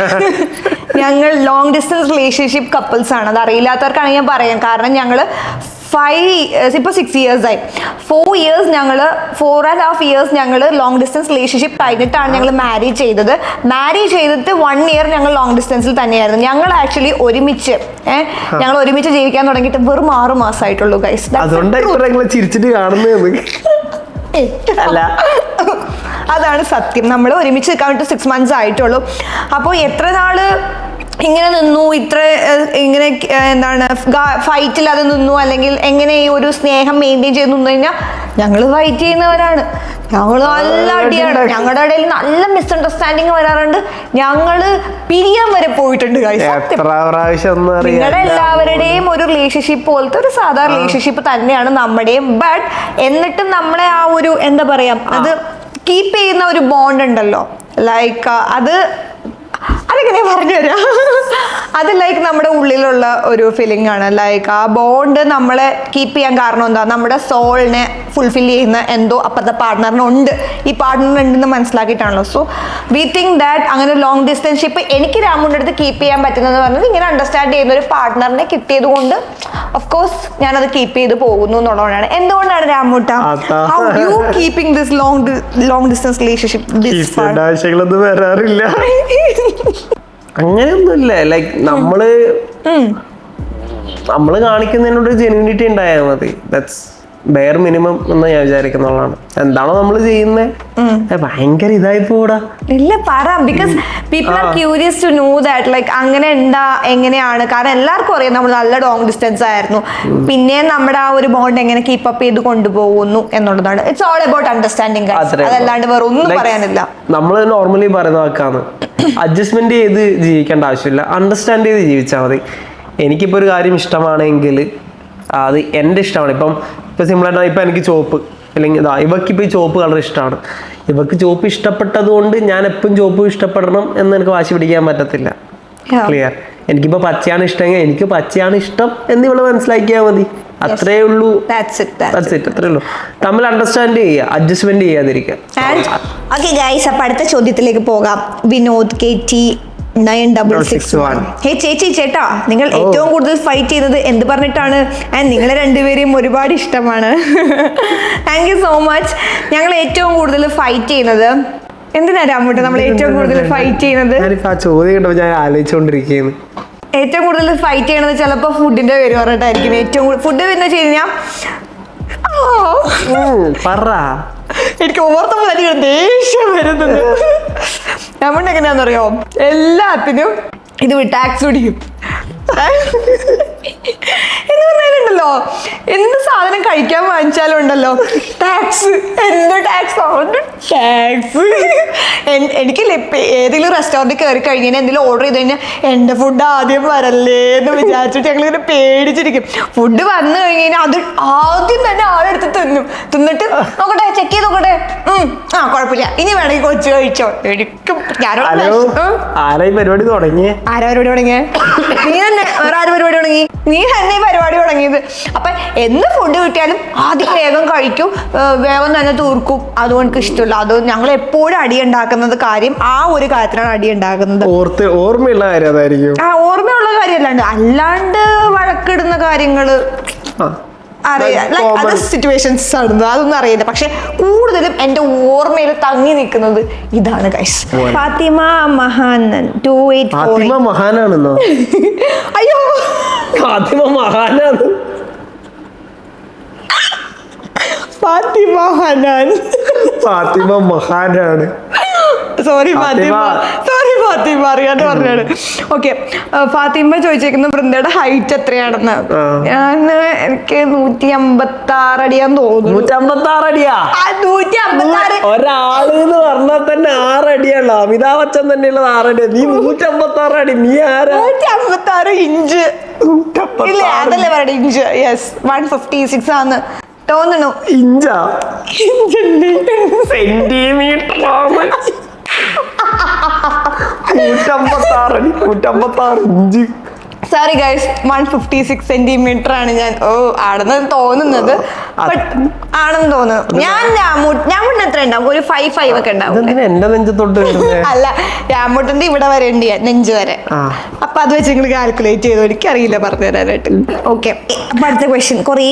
ഞങ്ങൾ ലോങ് ഡിസ്റ്റൻസ് റിലേഷൻഷിപ്പ് കപ്പിൾസ് ആണ്. അത് അറിയില്ലാത്തവർക്കാണെങ്കിൽ ഞാൻ പറയാം. കാരണം ഞങ്ങൾ 6 years ആയി. 4.5 years ഞങ്ങൾ ലോങ് ഡിസ്റ്റൻസ് റിലേഷൻഷിപ്പ് കഴിഞ്ഞിട്ടാണ് ഞങ്ങൾ മാരേജ് ചെയ്തത്. മാരേജ് ചെയ്തിട്ട് 1 year ഞങ്ങൾ ലോങ് ഡിസ്റ്റൻസിൽ തന്നെയായിരുന്നു. ഞങ്ങൾ ആക്ച്വലി ഞങ്ങൾ ഒരുമിച്ച് ജീവിക്കാൻ തുടങ്ങിയിട്ട് വെറും 6 മാസമായിട്ടുള്ളൂ ഗൈസ്. ചിരിച്ചിട്ട് കാണുന്നത് അല്ല, അതാണ് സത്യം. നമ്മൾ ഒരുമിച്ച് നിൽക്കാൻ വേണ്ടി 6 months ആയിട്ടുള്ളൂ. അപ്പോൾ എത്ര നാള് ഇങ്ങനെ നിന്നു, ഇങ്ങനെ എന്താണ് ഫൈറ്റില്ലാതെ നിന്നു, അല്ലെങ്കിൽ എങ്ങനെ ഈ ഒരു സ്നേഹം മെയിൻറ്റെയിൻ ചെയ്ത് നിന്ന് കഴിഞ്ഞാൽ ഞങ്ങൾ ഫൈറ്റ് ചെയ്യുന്നവരാണ്. ഞങ്ങൾ നല്ല അടിയാണ്. ഞങ്ങളുടെ ഇടയിൽ നല്ല മിസ്അണ്ടർസ്റ്റാൻഡിങ് വരാറുണ്ട്. ഞങ്ങള് പിരിയാൻ വരെ പോയിട്ടുണ്ട്. നിങ്ങളുടെ എല്ലാവരുടെയും ഒരു റിലേഷൻഷിപ്പ് പോലത്തെ ഒരു സാധാരണ റിലേഷൻഷിപ്പ് തന്നെയാണ് നമ്മുടെയും. ബട്ട് എന്നിട്ടും നമ്മളെ ആ ഒരു എന്താ പറയാ, അത് കീപ്പ് ചെയ്യുന്ന ഒരു ബോണ്ട് ഉണ്ടല്ലോ, ലൈക്ക് അതെങ്ങനെ പറഞ്ഞുതരാം, അത് ലൈക്ക് നമ്മുടെ ഉള്ളിലുള്ള ഒരു ഫീലിംഗ് ആണ്. ലൈക്ക് ആ ബോണ്ട് നമ്മളെ കീപ്പ് ചെയ്യാൻ കാരണം എന്താ, നമ്മുടെ സോളിനെ ഫുൾഫിൽ ചെയ്യുന്ന എന്തോ അപ്പുറത്തെ പാർട്ട്ണറിനുണ്ട്, ഈ പാർട്ട്ണറിനുണ്ടെന്ന് മനസ്സിലാക്കിയിട്ടാണല്ലോ. സോ വി തിങ്ക് ദാറ്റ് അങ്ങനെ ലോങ് ഡിസ്റ്റൻഷിപ്പ് എനിക്ക് രാമുവിൻ്റെ അടുത്ത് കീപ്പ് ചെയ്യാൻ പറ്റുന്നതെന്ന് പറഞ്ഞത് ഇങ്ങനെ അണ്ടർസ്റ്റാൻഡ് ചെയ്യുന്ന ഒരു പാർട്ട്ണറിനെ കിട്ടിയത് കൊണ്ട് ഓഫ് കോഴ്സ് ഞാനത് കീപ്പ് ചെയ്ത് പോകുന്നു എന്നുള്ളതാണ്. എന്തുകൊണ്ടാണ് രാമൂട്ട how you keeping this long distance relationship? വരാറില്ല, അങ്ങനെയൊന്നുമില്ല. ലൈക്ക് നമ്മള് കാണിക്കുന്നതിനോട് ജെന്യൂനിറ്റി ഉണ്ടായാൽ മതി. ദാറ്റ്സ് ബെയർ മിനിമം എന്ന് ഞാൻ വിചാരിക്കുന്നുള്ളതാണ്. എന്താണോ നമ്മൾ ചെയ്യുന്നത് ഭയങ്കര ഇതായി പോടാ ഇല്ല പറ, because people are curious to know that like അങ്ങനെ എങ്ങനെയാണ്. കാരണം എല്ലാവർക്കും അറിയാം നമ്മൾ നല്ല ലോങ് ഡിസ്റ്റൻസ് ആയിരുന്നു, പിന്നെ നമ്മുടെ ആ ഒരു ബോണ്ട് എങ്ങനെ കീപ്പ് അപ്പ് ചെയ്ത് കൊണ്ടുപോകുന്നു എന്നുള്ളതാണ്. It's all about understanding. അതല്ലാണ്ട് വേറെ ഒന്നും പറയാനില്ല. നമ്മൾ നോർമലി പറയുന്ന വാക്കാണ്, അഡ്ജസ്റ്റ്മെന്റ് ചെയ്ത് ജീവിക്കേണ്ട ആവശ്യമില്ല, അണ്ടർസ്റ്റാൻഡ് ചെയ്ത് ജീവിച്ചാൽ മതി. എനിക്കിപ്പോൾ ഒരു കാര്യം ഇഷ്ടമാണെങ്കിൽ അത് എൻ്റെ ഇഷ്ടമാണ്. ഇപ്പം സിമ്പിളായിട്ട് ഇപ്പം എനിക്ക് ചോപ്പ്, അല്ലെങ്കിൽ ഇവക്കിപ്പോൾ ഈ ചോപ്പ് കളർ ഇഷ്ടമാണ്, ഇവക്ക് ചോപ്പ് ഇഷ്ടപ്പെട്ടത് കൊണ്ട് ഞാൻ എപ്പോഴും ചോപ്പ് ഇഷ്ടപ്പെടണം എന്ന് എനിക്ക് വാശി പിടിക്കാൻ പറ്റത്തില്ല. ക്ലിയർ? എനിക്കിപ്പോൾ പച്ചയാണ് ഇഷ്ടമെങ്കിൽ എനിക്ക് പച്ചയാണ് ഇഷ്ടം എന്ന് ഇവിടെ മനസ്സിലാക്കിയാൽ മതി. അത്രേ ഉള്ളൂ. അത്രേ ഉള്ളൂ. തമ്മിൽ അണ്ടർസ്റ്റാൻഡ് ചെയ്യുക, അഡ്ജസ്റ്റ്മെന്റ് ചെയ്യാതിരിക്കുക. ഓക്കെ ഗൈസ്, അപ്പൊ അടുത്ത ചോദ്യത്തിലേക്ക് പോകാം. വിനോദ് KT 9661. ഹേ ചേച്ചി ചേട്ടാ, നിങ്ങൾ ഏറ്റവും കൂടുതൽ ഫൈറ്റ് ചെയ്യുന്നത് എന്ത് പറഞ്ഞിട്ടാണ്? നിങ്ങളെ രണ്ടുപേരെയും ഒരുപാട് ഇഷ്ടമാണ്. Thank you so much. ഞങ്ങൾ ഏറ്റവും കൂടുതൽ ഫൈറ്റ് ചെയ്യുന്നത് എന്തിനാ രാമൂട്ട? നമ്മൾ ഏറ്റവും കൂടുതൽ ഫൈറ്റ് ചെയ്യുന്നത് ഞാൻ ആലോചിച്ചുകൊണ്ടിരിക്കുകയാണ്. ഏറ്റവും കൂടുതൽ ഫൈറ്റ് ചെയ്യണത് ചിലപ്പോൾ ഫുഡിന്റെ പേര് പറഞ്ഞിട്ടായിരിക്കും. ഏറ്റവും കൂടുതൽ ഫുഡ് എന്ന് വെച്ച് കഴിഞ്ഞാൽ എനിക്ക് ഓർത്തപ്പോൾ എനിക്ക് ദേഷ്യം വരുന്നത്. നമ്മുടെ എങ്ങനെയാണെന്നറിയോ, എല്ലാത്തിനും ഇത് ടാക്സ് പിടിക്കും എന്ന് പറഞ്ഞാലുണ്ടല്ലോ, എന്ത് സാധനം കഴിക്കാൻ വാങ്ങിച്ചാലും ഉണ്ടല്ലോ ടാക്സ്, എന്ത് ടാക്സ്. എനിക്കില്ല ഏതെങ്കിലും റെസ്റ്റോറൻറ്റിൽ കയറി കഴിഞ്ഞാൽ എന്തെങ്കിലും ഓർഡർ ചെയ്ത് കഴിഞ്ഞാൽ എൻ്റെ ഫുഡ് ആദ്യം വരല്ലേ എന്ന് വിചാരിച്ചിട്ട് ഞങ്ങളിങ്ങനെ പേടിച്ചിരിക്കും. ഫുഡ് വന്നു കഴിഞ്ഞാൽ അത് ആദ്യം തന്നെ ആളെടുത്ത് തിന്നിട്ട് നോക്കട്ടെ, ചെക്ക് ചെയ്ത് നോക്കട്ടെ, കുഴപ്പമില്ല, ഇനി വേണമെങ്കിൽ കൊച്ചു കഴിച്ചോ. എനിക്കും പരിപാടി തുടങ്ങിയേ? ആരാ പരിപാടി തുടങ്ങിയേ? നീ തന്നെ. വേറെ ആര് പരിപാടി തുടങ്ങി? നീ തന്നെ ഈ പരിപാടി തുടങ്ങിയത്. അപ്പൊ എന്ത് ഫുഡ് കിട്ടിയാലും ആദ്യം വേഗം കഴിക്കും, വേഗം തന്നെ തീർക്കും. അതുകൊണ്ട് എനിക്ക് ഇഷ്ടമില്ല. അത് ഞങ്ങൾ എപ്പോഴും അടി ഉണ്ടാക്കുന്നത് കാര്യം ആ ഒരു കാര്യത്തിനാണ് അടി ഉണ്ടാക്കുന്നത്. ഓർമ്മയുള്ള കാര്യം അതായിരിക്കും. ഓർമ്മയുള്ള കാര്യമല്ലാണ്ട് അല്ലാണ്ട് വഴക്കിടുന്ന കാര്യങ്ങള് സിറ്റുവേഷൻസ് ആണ്, അതൊന്നും അറിയില്ല. പക്ഷെ കൂടുതലും എന്റെ ഓർമ്മയിൽ തങ്ങി നിൽക്കുന്നത് ഇതാണ് ഗൈസ്. ഫാത്തിമ മഹാനൻ 2848. മഹാനാണെന്നോ? അയ്യോ, ഫാത്തിമ മഹാനാണ്. ഫാത്തിമ ഹനാൻ. ഫാത്തിമ മഹാനാണ്. സോറി ഫാത്തിമ അറിയാണ്ട് പറഞ്ഞാണ്. ഓക്കെ, ഫാത്തിമ ചോദിച്ചേക്കുന്ന വൃന്ദയുടെ ഹൈറ്റ് എത്രയാണെന്ന്. എനിക്ക് 156 അടിയാന്ന് തോന്നുന്നു. 156 അടിയാ? 156. ഒരാള് എന്ന് പറഞ്ഞാൽ തന്നെ 6 അടിയാണ്. ഉള്ളു, അമിതാഭ് ബച്ചൻ തന്നെയുള്ള 6 അടി, നീ 156 അടി, നീ ആരാ? 156 ഇഞ്ച് ഇല്ല, അതല്ലേ പറയണ ഇഞ്ച്. യെസ്, 156 ആന്ന് തോന്നുന്നു. ഇഞ്ചാ? സെന്റിമീറ്റർ ആണ്. 156 അടി, 156 ഇഞ്ച്. സോറി ഗൈസ്, 156 സെന്റിമീറ്റർ ആണ് ഞാൻ ആണെന്ന് തോന്നുന്നത്. ആണെന്ന് തോന്നുന്നു. ഞാൻ എത്ര ഉണ്ടാവും? ഒരു 5'5" ഒക്കെ ഉണ്ടാവും. എന്റെ നെഞ്ചത്തോട്ട് അല്ല, രാമൂട്ടന്റെ ഇവിടെ വരേണ്ടി നെഞ്ച് വരെ. അപ്പൊ അത് വെച്ച് നിങ്ങൾ കാൽക്കുലേറ്റ് ചെയ്തോ, എനിക്കറിയില്ല പറഞ്ഞു തരാനായിട്ട്. ഓക്കെ, അപ്പൊ അടുത്ത ക്വസ്റ്റ്യൻ കുറെ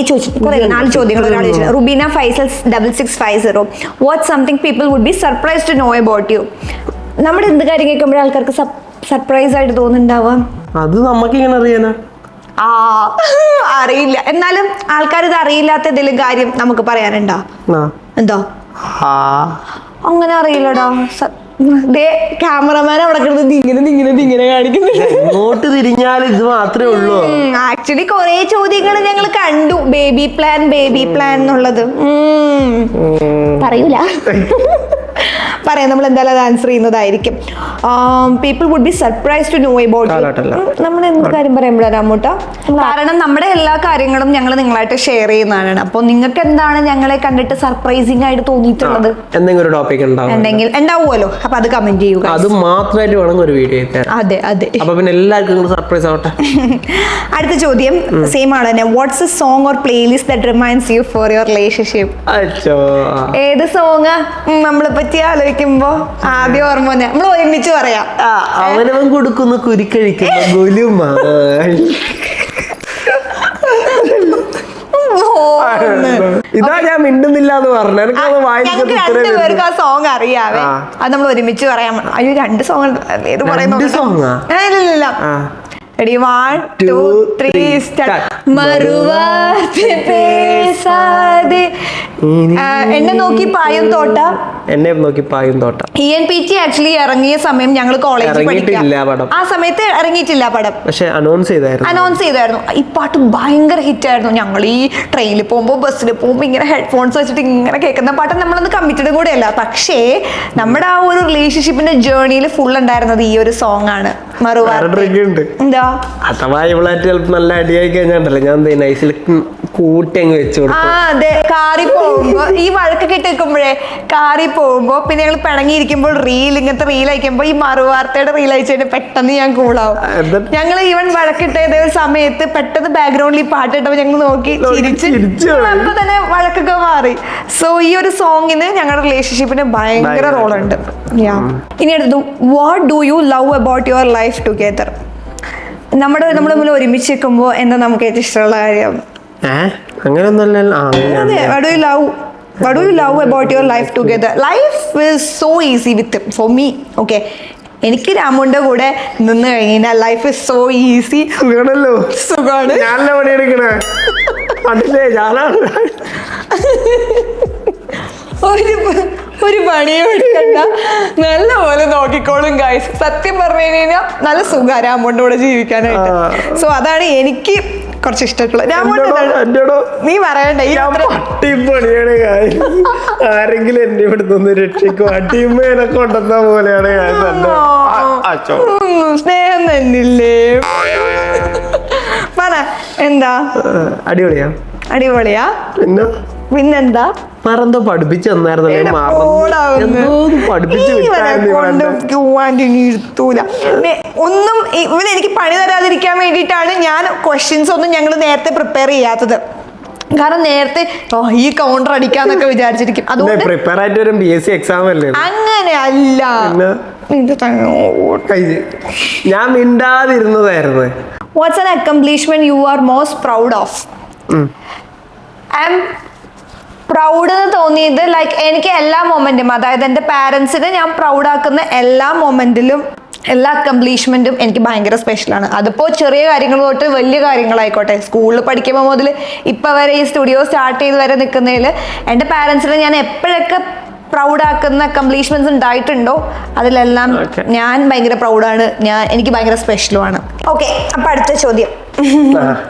4 ചോദ്യങ്ങൾ ഒരാൾ ചോദിച്ചു. Rubina Faisal 6650, what something people would be surprised to know about you? നമ്മുടെ എന്ത് കാര്യം കേൾക്കുമ്പോഴേ ആൾക്കാർക്ക് സർപ്രൈസ് ആയിട്ട് തോന്നുന്നുണ്ടാവാം. അത് നമുക്ക് ഇങ്ങനെ അറിയാനാ? അറിയില്ല, എന്നാലും ആൾക്കാർ ഇത് അറിയില്ലാത്ത എന്തെങ്കിലും കാര്യം നമുക്ക് പറയാനുണ്ടോ? എന്തോ അങ്ങനെ അറിയില്ലടാ. ക്യാമറമാൻ അവിടെ കിടന്ന് ഇങ്ങനെ കാണിക്കുന്നില്ല. ഇങ്ങോട്ട് തിരിഞ്ഞാൽ ഇത് മാത്രമേ ഉള്ളൂ. ആക്ച്വലി കുറെ ചോദ്യങ്ങൾ ഞങ്ങൾ കണ്ടു, ബേബി പ്ലാൻ എന്നുള്ളത്. പറയൂല, പറയാം, നമ്മൾ എന്തായാലും അത് ആൻസർ ചെയ്യുന്നതായിരിക്കും. People would be surprised to know about നമ്മൾ എന്ത് കാര്യം പറയുമ്പോഴാണ് രാമൂട്ട? കാരണം നമ്മുടെ എല്ലാ കാര്യങ്ങളും ഞങ്ങൾ നിങ്ങളായിട്ട് ഷെയർ ചെയ്യുന്നതാണ്. അപ്പോൾ നിങ്ങൾക്ക് എന്താണ് ഞങ്ങളെ കണ്ടിട്ട് സർപ്രൈസിംഗ് ആയിട്ട് തോന്നിയിട്ടുള്ളത്? എന്തെങ്കിലും ടോപ്പിക് ഉണ്ടാവുമല്ലോ, അപ്പൊ അത് കമന്റ് ചെയ്യുക. അത് മാത്രമായിട്ട് വേണം ഒരു വീഡിയോ. അതെ. അപ്പൊ പിന്നെ എല്ലാവർക്കും സർപ്രൈസ് ആവട്ടെ. അടുത്ത ചോദ്യം സെയിം ആണ് തന്നെ. What's a song or playlist that reminds you for your relationship? ഏത് സോങ് നമ്മളെ പറ്റി ആലോചിക്കുമ്പോ ആദ്യം ഓർമ്മ വന്നെ? നമ്മൾ ഒരുമിച്ച് പറയാം. അവനവൻ കൊടുക്കുന്ന കുരിക്കഴിക്കുന്ന ഗുലുമ. ഇതാ ഞാൻ മിണ്ടുന്നില്ല എന്ന് പറഞ്ഞു. ഞങ്ങൾക്ക് 2 പേർക്ക് ആ സോങ് അറിയാവേ, അത് നമ്മൾ ഒരുമിച്ച് പറയാം. അയ്യോ 2 സോങ് ഏത് പറയുന്നു? ഇല്ല. Ready, 1, 2, 3, start. മറുവാർത്ത പേസാതെ എന്നെ നോക്കി പായും തോട്ട. ENPT ആക്ച്വലി ഇറങ്ങിയ സമയം ഞങ്ങൾ കോളേജിൽ പഠിക്കാം. ആ സമയത്ത് ഇറങ്ങിയിട്ടില്ല പടം, പക്ഷെ അനൗൺസ് ചെയ്തായിരുന്നു. ഈ പാട്ട് ഭയങ്കര ഹിറ്റ് ആയിരുന്നു. ഞങ്ങൾ ഈ ട്രെയിനിൽ പോകുമ്പോൾ ബസ്സിൽ പോകുമ്പോൾ ഇങ്ങനെ ഹെഡ്ഫോൺസ് വെച്ചിട്ട് ഇങ്ങനെ കേൾക്കുന്ന പാട്ട്. നമ്മളൊന്ന് കമ്മിറ്റഡ് കൂടെ അല്ല, പക്ഷേ നമ്മുടെ ആ ഒരു റിലേഷൻഷിപ്പിന്റെ ജേർണിയിൽ ഫുൾ ഉണ്ടായിരുന്നത് ഈ ഒരു സോങ് ആണ്, മറുവാർത്ത. എന്താ അഥവാ ഇവളായിട്ട് നല്ല അടിയായി കഴിഞ്ഞാണ്ടല്ലോ, ഞാൻ നൈസിൽ കൂട്ടി അങ്ങ് വെച്ചു കൊടുക്കും. അതെ, കാറി പോകുമ്പോ ഈ വഴക്ക് കിട്ടിക്കുമ്പോഴേ കാറി പോകുമ്പോ, പിന്നെ ഞങ്ങൾ പിണങ്ങിയിരിക്കുമ്പോൾ ഇങ്ങനത്തെ റീൽ അയക്കുമ്പോ ഈ മറുവാർത്തയുടെ റീൽ അയച്ചിട്ട് പെട്ടെന്ന് ഞാൻ കൂളാവും. ഞങ്ങൾ ഈവൻ വഴക്കിട്ട സമയത്ത് പെട്ടെന്ന് ബാക്ക്ഗ്രൗണ്ടിൽ ഈ പാട്ട് ഇട്ടപ്പോ ഞങ്ങൾ നോക്കി ചിരിച്ചു. അപ്പൊ തന്നെ വഴക്കൊക്കെ മാറി. സോ ഈ ഒരു സോങ്ങിന് ഞങ്ങളുടെ റിലേഷൻഷിപ്പിന് ഭയങ്കര റോളുണ്ട്. ഇനി അടുത്തു, what do you love about your life together? നമ്മൾ തമ്മിൽ ഒരുമിച്ച് നിൽക്കുമ്പോ എന്താ നമുക്ക് ഏറ്റവും ഇഷ്ടമുള്ള കാര്യം? What do you love about your life together? Life is so easy with him, for me. Okay, എനിക്ക് രാമുന്റെ കൂടെ നിന്ന് കഴിഞ്ഞാൽ ലൈഫ് ഇസ് സോ ഈസി. സുഖമാണ്. ഒരു പണിയും എടുക്കണ്ട, നല്ല പോലെ നോക്കിക്കോളും ഗൈസ്. സത്യം പറഞ്ഞു കഴിഞ്ഞാൽ നല്ല സുഖം രാമോന്റെ കൂടെ ജീവിക്കാനായിട്ട്. സോ അതാണ് എനിക്ക് കുറച്ച് ഇഷ്ടമുള്ള. നീ പറയണ്ട, ആരെങ്കിലും എന്നെ ഇവിടുന്ന് രക്ഷിക്കും, അടിമേനെ കൊണ്ടുവന്ന പോലെയാണ്. സ്നേഹം തന്നില്ലേ? പറ, എന്താ? അടിപൊളിയാ. പിന്നെന്താ? പറന്തോ പഠിപ്പിച്ചു തന്നായിരുന്നല്ലേ? ഒന്നും ഇവൻ എനിക്ക് പണി തരാതിരിക്കാൻ വേണ്ടിയിട്ടാണ് ഞാൻ ക്വസ്റ്റ്യൻസ് ഒന്നും ഞങ്ങൾ നേരത്തെ പ്രിപ്പയർ ചെയ്യാത്തത്. കാരണം നേരത്തെ ഈ കൗണ്ടർ അടിക്കാന്നൊക്കെ വിചാരിച്ചിരിക്കും. അതുകൊണ്ട് പ്രിപ്പയർ ആയിട്ട് വരും BSc എക്സാം അല്ലേ? അങ്ങനെ അല്ല, ഞാൻ മിണ്ടാതിരുന്നതായിരുന്നു. What's an accomplishment you are most proud of? I am proud എന്ന് തോന്നിയത് ലൈക്ക് എനിക്ക് എല്ലാ മൊമെന്റും, അതായത് എൻ്റെ പാരൻസിനെ ഞാൻ പ്രൗഡാക്കുന്ന എല്ലാ മൊമെന്റിലും എല്ലാ അക്കംപ്ലിഷ്മെന്റും എനിക്ക് ഭയങ്കര സ്പെഷ്യലാണ്. അതിപ്പോൾ ചെറിയ കാര്യങ്ങൾ തൊട്ട് വലിയ കാര്യങ്ങളായിക്കോട്ടെ. സ്കൂളിൽ പഠിക്കുമ്പോൾ മുതൽ ഇപ്പം വരെ ഈ സ്റ്റുഡിയോ സ്റ്റാർട്ട് ചെയ്ത് വരെ നിൽക്കുന്നതിൽ എൻ്റെ പാരൻസിനെ ഞാൻ എപ്പോഴൊക്കെ പ്രൗഡാക്കുന്ന അക്കംപ്ലിഷ്മെന്റ്സ് ഉണ്ടായിട്ടുണ്ടോ അതിലെല്ലാം ഞാൻ ഭയങ്കര പ്രൗഡാണ്. എനിക്ക് ഭയങ്കര സ്പെഷ്യലുമാണ്. ഓക്കെ, അപ്പം അടുത്ത ചോദ്യം.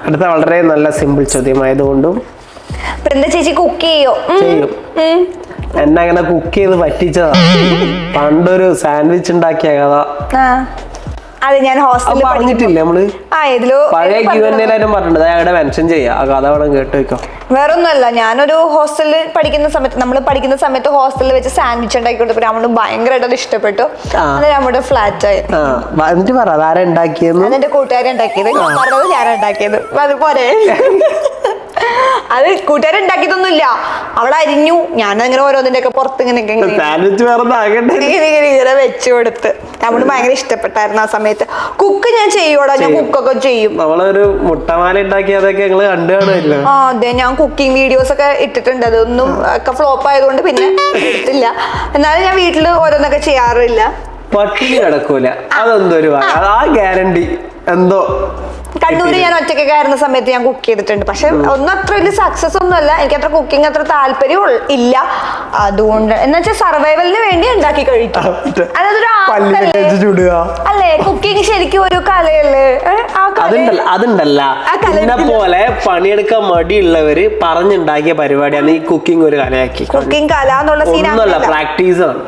അടുത്ത വളരെ നല്ല സിമ്പിൾ ചോദ്യമായതുകൊണ്ടും. ചേച്ചി കുക്ക് ചെയ്യോ? എന്നെ അങ്ങനെ കുക്ക് ചെയ്ത് പറ്റിച്ചതാ. പണ്ടൊരു സാൻഡ്വിച്ച് ഉണ്ടാക്കിയ കഥ അതെ, ഞാൻ ഹോസ്റ്റലിൽ പറഞ്ഞിട്ടില്ലേ നമ്മള്? ഇതിലോ പഴയ Q&A പറഞ്ഞിട്ടുണ്ട്, അവിടെ മെൻഷൻ ചെയ്യാം. ആ കഥ അവിടെ കേട്ട് വെക്കാം. വേറൊന്നുമല്ല, ഞാനൊരു ഹോസ്റ്റലിൽ പഠിക്കുന്ന സമയത്ത്, നമ്മൾ പഠിക്കുന്ന സമയത്ത് ഹോസ്റ്റലിൽ വെച്ച് സാൻഡ്വിച്ച് ഉണ്ടാക്കി കൊടുത്തപ്പോൾ നമ്മൾ ഭയങ്കരമായിട്ട് അത് ഇഷ്ടപ്പെട്ടു. അത് നമ്മുടെ ഫ്ലാറ്റ് ആയി. എന്നിട്ട് പറ അതാരാ ഉണ്ടാക്കിയെന്ന്? എന്റെ കൂട്ടുകാരെ ഉണ്ടാക്കിയത്, പറഞ്ഞത് ഞാനാ ഉണ്ടാക്കിയത്. അതുപോലെ അത് കൂട്ടുകാരെ ഉണ്ടാക്കിയതൊന്നുമില്ല, അവളെ അരിഞ്ഞു, ഞാനങ്ങനെ ഓരോന്നിന്റെ ഒക്കെ പുറത്ത് ഇങ്ങനെ വെച്ചു കൊടുത്ത്. നമ്മൾ ഭയങ്കര ഇഷ്ടപ്പെട്ടായിരുന്നു ആ സമയത്ത്. കുക്ക് ഞാൻ ചെയ്യൂടാ, ഞാൻ കുക്കൊക്കെ ചെയ്യും. നമ്മളൊരു മുട്ടമാല ഉണ്ടാക്കിയതൊക്കെ ഞങ്ങള് കണ്ടു കാണുമല്ലോ. അതെ, ഞാൻ കുക്കിംഗ് വീഡിയോസ് ഒക്കെ ഇട്ടിട്ടുണ്ട്. അതൊന്നും ഒക്കെ ഫ്ലോപ്പ് ആയതുകൊണ്ട് പിന്നെ എടുത്തില്ല. എന്നാലും ഞാൻ വീട്ടില് ഓരോന്നൊക്കെ ചെയ്യാറില്ല. പട്ടിണി കിടക്കൂല, അതെന്തോ ഒരു ആ ഗ്യാരണ്ടി എന്തോ. കണ്ണൂര് ഞാൻ ഒറ്റയ്ക്കൊക്കെ ആയിരുന്ന സമയത്ത് ഞാൻ കുക്ക് ചെയ്തിട്ടുണ്ട്. പക്ഷെ ഒന്നും അത്ര വലിയ സക്സസ് ഒന്നും അല്ല. എനിക്ക് അത്ര കുക്കിംഗ് അത്ര താല്പര്യം ഇല്ല. അതുകൊണ്ട് എന്ന് വെച്ചാൽ സർവൈവലിന് വേണ്ടി ഉണ്ടാക്കി കഴിക്കും. അതൊരു അല്ലേ, കുക്കിംഗ് ശരിക്കും ഒരു കലയല്ലേ. അതുണ്ടല്ല, ഇതിനെ പോലെ പണിയെടുക്കാൻ മടിയുള്ളവര് പറഞ്ഞുണ്ടാക്കിയ പരിപാടിയാണ് ഈ കുക്കിംഗ് ഒരു കലയാക്കി. കുക്കിംഗ് കല എന്നുള്ള സീനല്ല, പ്രാക്ടീസ് ആണ്.